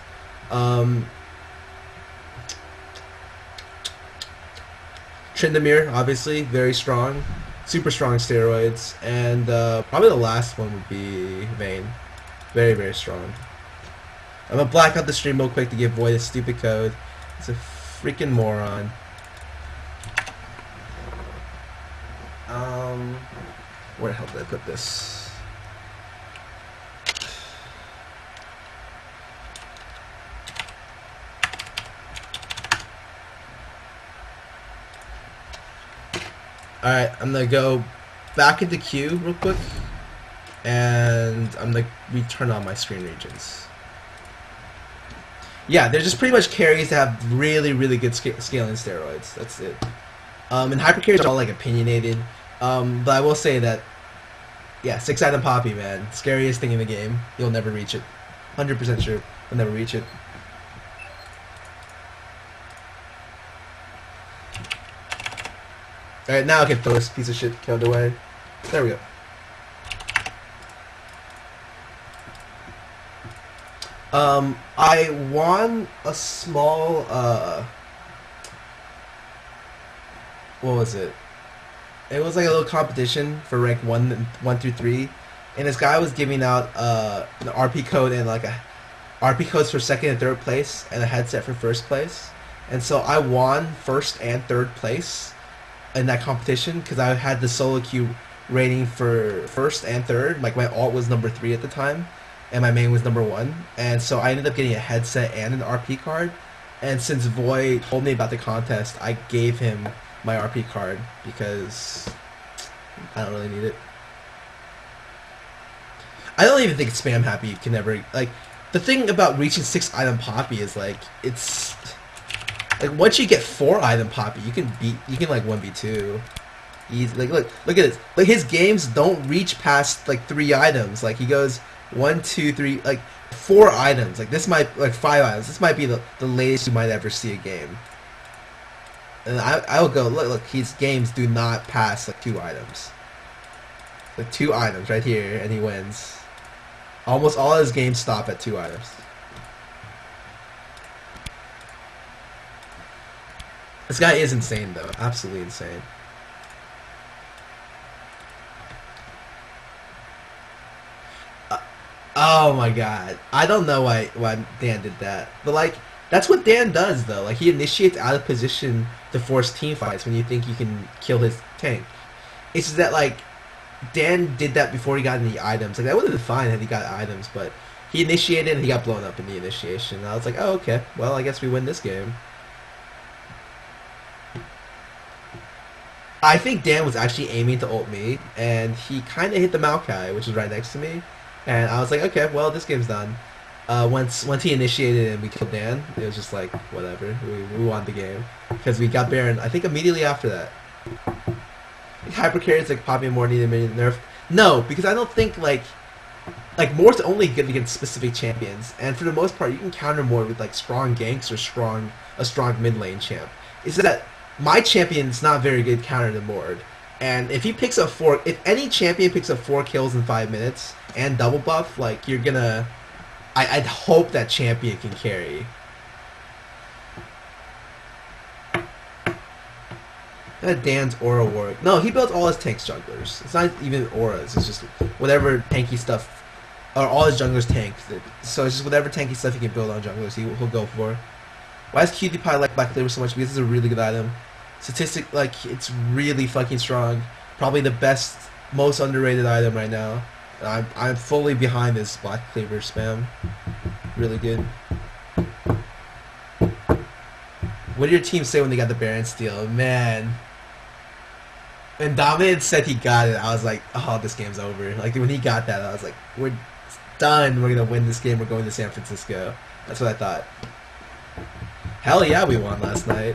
Tryndamere, obviously, very strong. Super strong steroids. And probably the last one would be Vayne. Very, very strong. I'm going to black out the stream real quick to give Void a stupid code. It's a freaking moron. Where the hell did I put this? Alright, I'm gonna go back into queue real quick, and I'm gonna return on my screen regions. Yeah, they're just pretty much carries that have really, really good scaling steroids. That's it. And hyper carries are all like opinionated. But I will say that, yeah, 6-item Poppy, man, scariest thing in the game. You'll never reach it. 100% sure you'll never reach it. Alright, now I can throw this piece of shit out the way. There we go. I won a small, what was it? It was like a little competition for rank 1 through 3, and this guy was giving out an RP code and like a RP codes for 2nd and 3rd place and a headset for 1st place. And so I won 1st and 3rd place in that competition because I had the solo queue rating for 1st and 3rd. Like my alt was number 3 at the time, and my main was number 1. And so I ended up getting a headset and an RP card. And since Voy told me about the contest, I gave him my RP card because I don't really need it. I don't even think spam happy can ever, like, the thing about reaching 6-item Poppy is like it's like once you get 4-item Poppy, you can like 1v2. He's like look at this. Like his games don't reach past like 3 items. Like he goes 1, 2, 3, like 4 items. Like this might like 5 items. This might be the latest you might ever see a game. And I'll go look. His games do not pass like 2 items. Like 2 items right here, and he wins. Almost all his games stop at 2 items. This guy is insane, though. Absolutely insane. Oh my god. I don't know why Dan did that. But, like, that's what Dan does, though. Like, he initiates out of position to force team fights when you think you can kill his tank. It's just that, like, Dan did that before he got any items. Like, that would have been fine had he got items, but he initiated and he got blown up in the initiation. And I was like, oh, okay. Well, I guess we win this game. I think Dan was actually aiming to ult me, and he kind of hit the Maokai, which was right next to me. And I was like, okay, well, this game's done. Once he initiated and we killed Dan, it was just like, whatever. We won the game. Because we got Baron, I think, immediately after that. Hyper carries like Poppy and more needed nerf. No, because I don't think like Moore's only good against specific champions, and for the most part, you can counter Moore with like strong ganks or a strong mid lane champ. It's that my champion's not very good counter to Moore, and if he picks up if any champion picks up 4 kills in 5 minutes and double buff, like you're gonna, I'd hope that champion can carry. Dan's aura work. No, he built all his tanks jugglers. It's not even auras. It's just whatever tanky stuff, or all his junglers tank. So it's just whatever tanky stuff he can build on junglers, he'll go for. Why does QTPie like Black Cleaver so much? Because it's a really good item. Statistic, like it's really fucking strong. Probably the best, most underrated item right now. I'm fully behind this Black Cleaver spam. Really good. What did your team say when they got the Baron steal? Man. When Dominant said he got it, I was like, oh, this game's over. Like, when he got that, I was like, we're done. We're going to win this game. We're going to San Francisco. That's what I thought. Hell yeah, we won last night.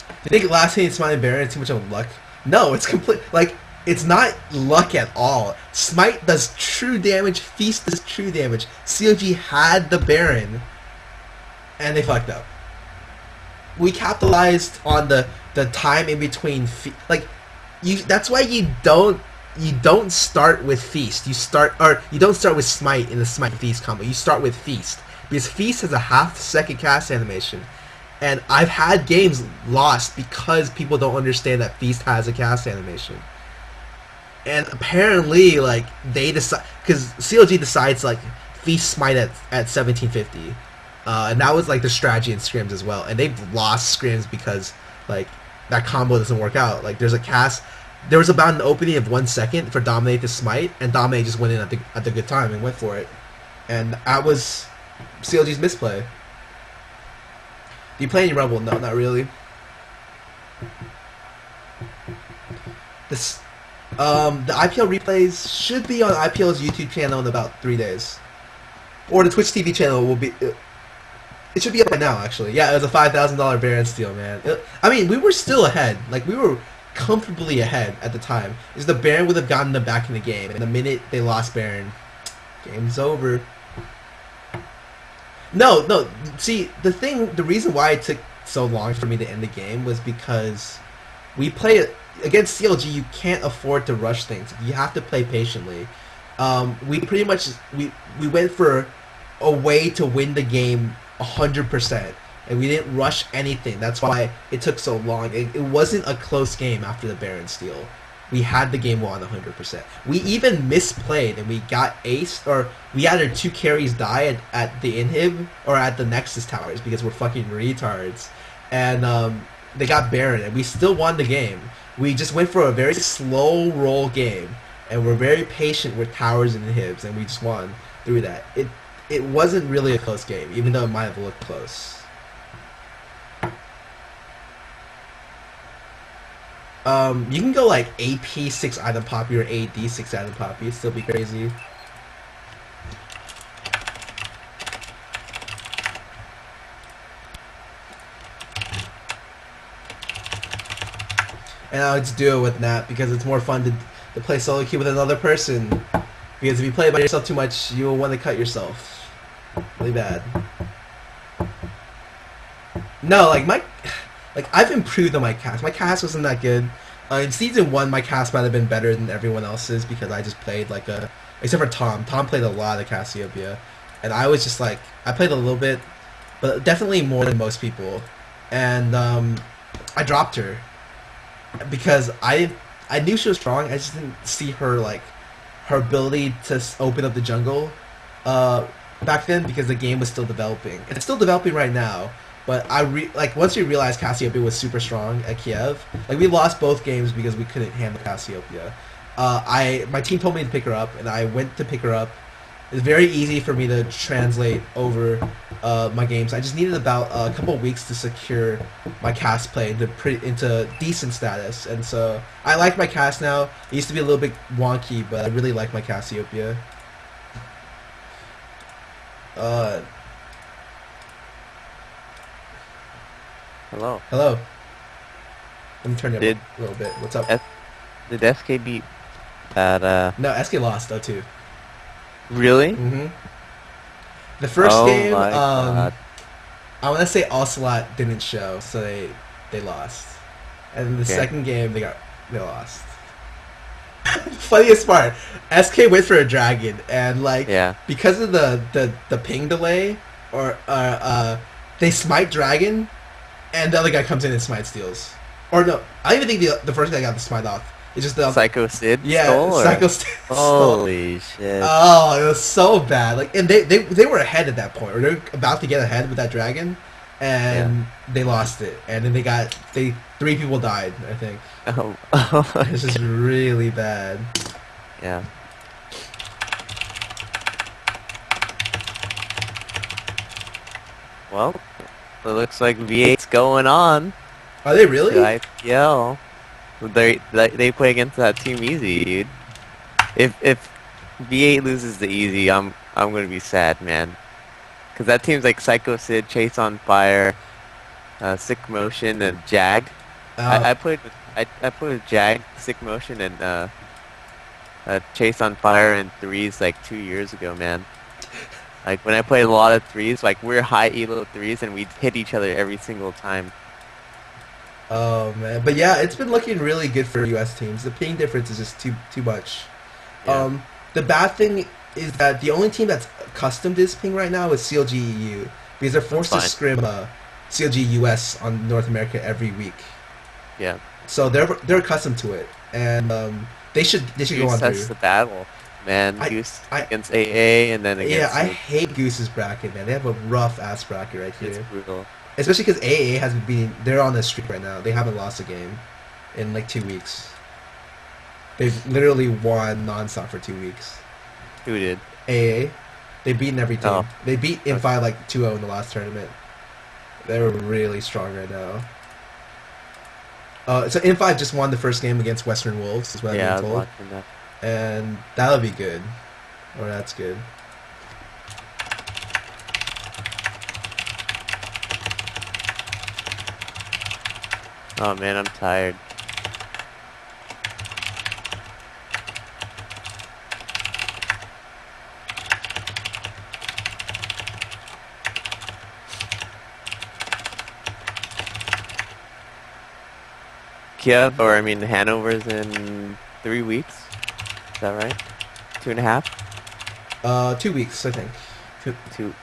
Do you think last hitting Smite and Baron is too much of luck? No, it's complete. Like, it's not luck at all. Smite does true damage. Feast does true damage. COG had the Baron, and they fucked up. We capitalized on the time in between. That's why you don't start with Feast. You don't start with Smite in the Smite Feast combo. You start with Feast because Feast has a half-second cast animation, and I've had games lost because people don't understand that Feast has a cast animation. And apparently, like they decide because CLG decides like Feast Smite at 1750. And that was like the strategy in scrims as well, and they've lost scrims because like that combo doesn't work out. Like there was about an opening of 1 second for Dominate to Smite, and Dominate just went in at the good time and went for it, and that was CLG's misplay. Do you play any Rebel? No, not really. This, the IPL replays should be on IPL's YouTube channel in about 3 days, or the Twitch TV channel will be. It should be up right now, actually. Yeah, it was a $5,000 Baron steal, man. I mean, we were still ahead. Like, we were comfortably ahead at the time. Is the Baron would have gotten them back in the game, and the minute they lost Baron, game's over. No. See, the reason why it took so long for me to end the game was because we play it against CLG. You can't afford to rush things. You have to play patiently. We pretty much we went for a way to win the game 100%, and we didn't rush anything. That's why it took so long. It wasn't a close game after the Baron steal. We had the game won 100%. We even misplayed and we got aced, or we had our 2 carries die at the inhib or at the Nexus towers because we're fucking retards. And they got Baron and we still won the game. We just went for a very slow roll game and we're very patient with towers and inhibs, and we just won through that. It wasn't really a close game, even though it might have looked close. You can go like AP 6 item poppy or AD 6 item poppy, it'd still be crazy. And I just do it with Nat because it's more fun to play solo queue with another person. Because if you play by yourself too much, you'll want to cut yourself. Really bad. No, like I've improved on my cast. My cast wasn't that good. In season 1, my cast might have been better than everyone else's because I just played like except for Tom. Tom played a lot of Cassiopeia, and I was just like, I played a little bit, but definitely more than most people. And I dropped her because I knew she was strong. I just didn't see her her ability to open up the jungle back then because the game was still developing. It's still developing right now. But once we realized Cassiopeia was super strong at Kiev, we lost both games because we couldn't handle Cassiopeia. My team told me to pick her up, and I went to pick her up. It's very easy for me to translate over my games. I just needed about a couple of weeks to secure my cast play into decent status, and so I like my cast now. It used to be a little bit wonky, but I really like my Cassiopeia. Hello. Hello. Let me turn you up a little bit. What's up? Did SK beat that, No, SK lost, 0-2. Really? Mm-hmm. The first game, God. I want to say Ocelot didn't show, so they lost. And the second game, they lost. Funniest part, SK went for a dragon, and because of the ping delay, or they smite dragon, and the other guy comes in and smite steals. Or no, I don't even think the first guy got the smite off. It's just the Psycho Sid. Yeah, Psycho Sid. Holy shit! Oh, it was so bad. And they were ahead at that point, or they were about to get ahead with that dragon, and they lost it. And then 3 people died, I think. Oh, it's just really bad. Yeah. Well, it looks like V8's going on. Are they really? To IPL. They play against that team easy, dude. If V8 loses the easy, I'm gonna be sad, man. Cause that team's like Psycho Sid, Chase on Fire, Sick Motion, and Jag. I played with Jag, Sick Motion, and Chase on Fire in threes like 2 years ago, man. Like when I played a lot of threes, we're high elo threes, and we'd hit each other every single time. Oh man, but yeah, it's been looking really good for US teams. The ping difference is just too much. Yeah. The bad thing is that the only team that's accustomed to this ping right now is CLG EU, because they're forced to scrim CLG US on North America every week. Yeah. So they're accustomed to it, and they should go on through. That's the battle, man. Goose against AA, and then against. Yeah, I hate Goose's bracket, man. They have a rough ass bracket right here. It's brutal. Especially because AA has been they're on a streak right now. They haven't lost a game in 2 weeks. They've literally won nonstop for 2 weeks. Who did? AA. They've beaten every team. Oh. They beat Infi 2-0 in the last tournament. They're really strong right now. So In5 just won the first game against Western Wolves, is what Yeah, I I've was been told. watching that. And that'll be good. Or that's good. Oh man, I'm tired. Kiev, or I mean Hanover's in 3 weeks. Is that right? 2.5? 2 weeks, I think. Two.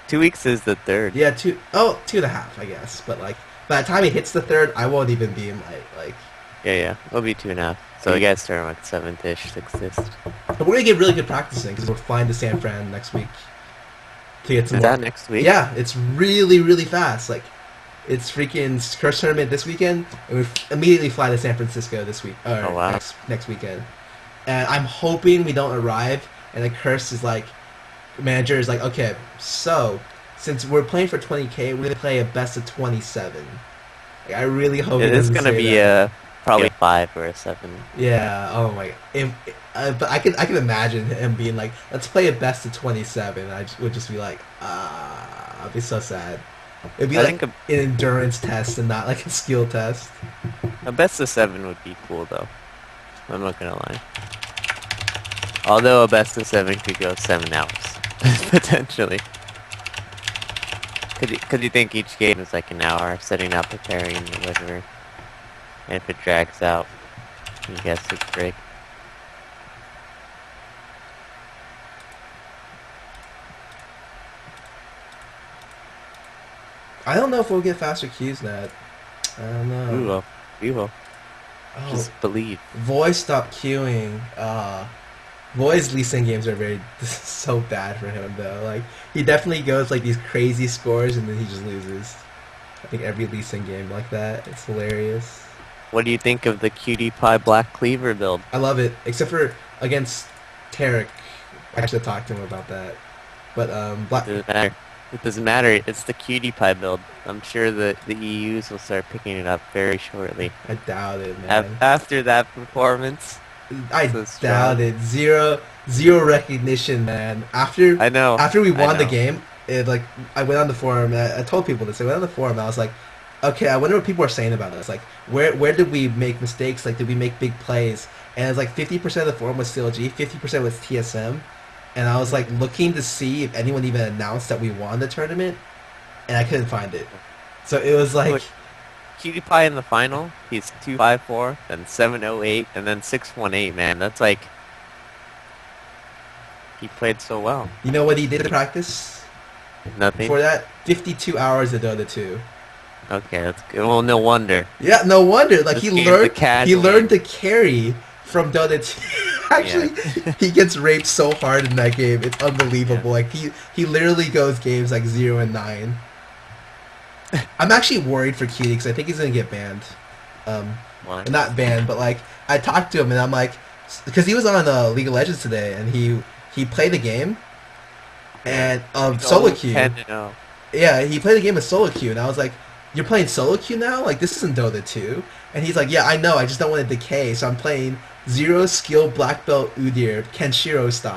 2 weeks is the third. Yeah, 2.5, I guess. But like, by the time he hits the third, I won't even be in my like. Yeah. It'll be 2.5. So you guys start like 7th-ish, 6th. But we're gonna get really good practicing because we're flying to San Fran next week to get some. Is that next week? Yeah, it's really really fast. Like, it's freaking Curse tournament this weekend, and we immediately fly to San Francisco this week. Or Oh, wow. next weekend. And I'm hoping we don't arrive, and the Curse is like, manager is like, okay, so since we're playing for 20K, we're gonna play a best of 27. Like, I really hope It is doesn't gonna say be that. probably 5 or a 7. Yeah. Oh my. But I can imagine him being like, let's play a best of 27. Would just be like, I'd be so sad. It'd be I like think an endurance test and not like a skill test. a best of 7 would be cool though. I'm not gonna lie. Although a best of 7 could go 7 hours potentially. Cause you think each game is like an hour, setting up, preparing, or whatever. And if it drags out, you guess it's break. I don't know if we'll get faster queues, Nat. I don't know. We will. Oh, Just believe. Voy stopped queuing. Voy's Lee Sin games are very so bad for him though. Like, he definitely goes like these crazy scores and then he just loses. I think every Lee Sin game like that. It's hilarious. What do you think of the Cutie Pie Black Cleaver build? I love it, except for against Tarek. I should have talked to him about that. But Black. Doesn't matter. It doesn't matter. It's the Cutie Pie build. I'm sure that the EUs will start picking it up very shortly. I doubt it, man. After that performance, I so doubt strong. it. Zero recognition, man. After I know. after we I won the know. game, I went on the forum. And I told people this. I went on the forum. I was like, okay, I wonder what people are saying about us. Like, where did we make mistakes? Like, did we make big plays? And it's like 50% of the forum was CLG, 50% was TSM. And I was like looking to see if anyone even announced that we won the tournament, and I couldn't find it. So it was like, Look, Cutie Pie in the final, he's 254, then 708, and then 618, man. That's like... He played so well. you know what he did to practice? Nothing? For that, 52 hours of Dota 2. Okay, that's good. Well, no wonder. Yeah, no wonder. Like, This he game's learned a casual he learned game. to carry from Dota 2. Actually, he gets raped so hard in that game. It's unbelievable. Yeah. Like, he literally goes games like 0 and 9. I'm actually worried for Cutie because I think he's gonna get banned. What? Not banned, but like, I talked to him and I'm like, because he was on League of Legends today and he played the game and solo queue. 10-0. Yeah, he played the game of solo queue, and I was like, "You're playing solo queue now? Like, this isn't Dota 2." And he's like, "Yeah, I know. I just don't want to decay, so I'm playing zero skill black belt Udyr Kenshiro style."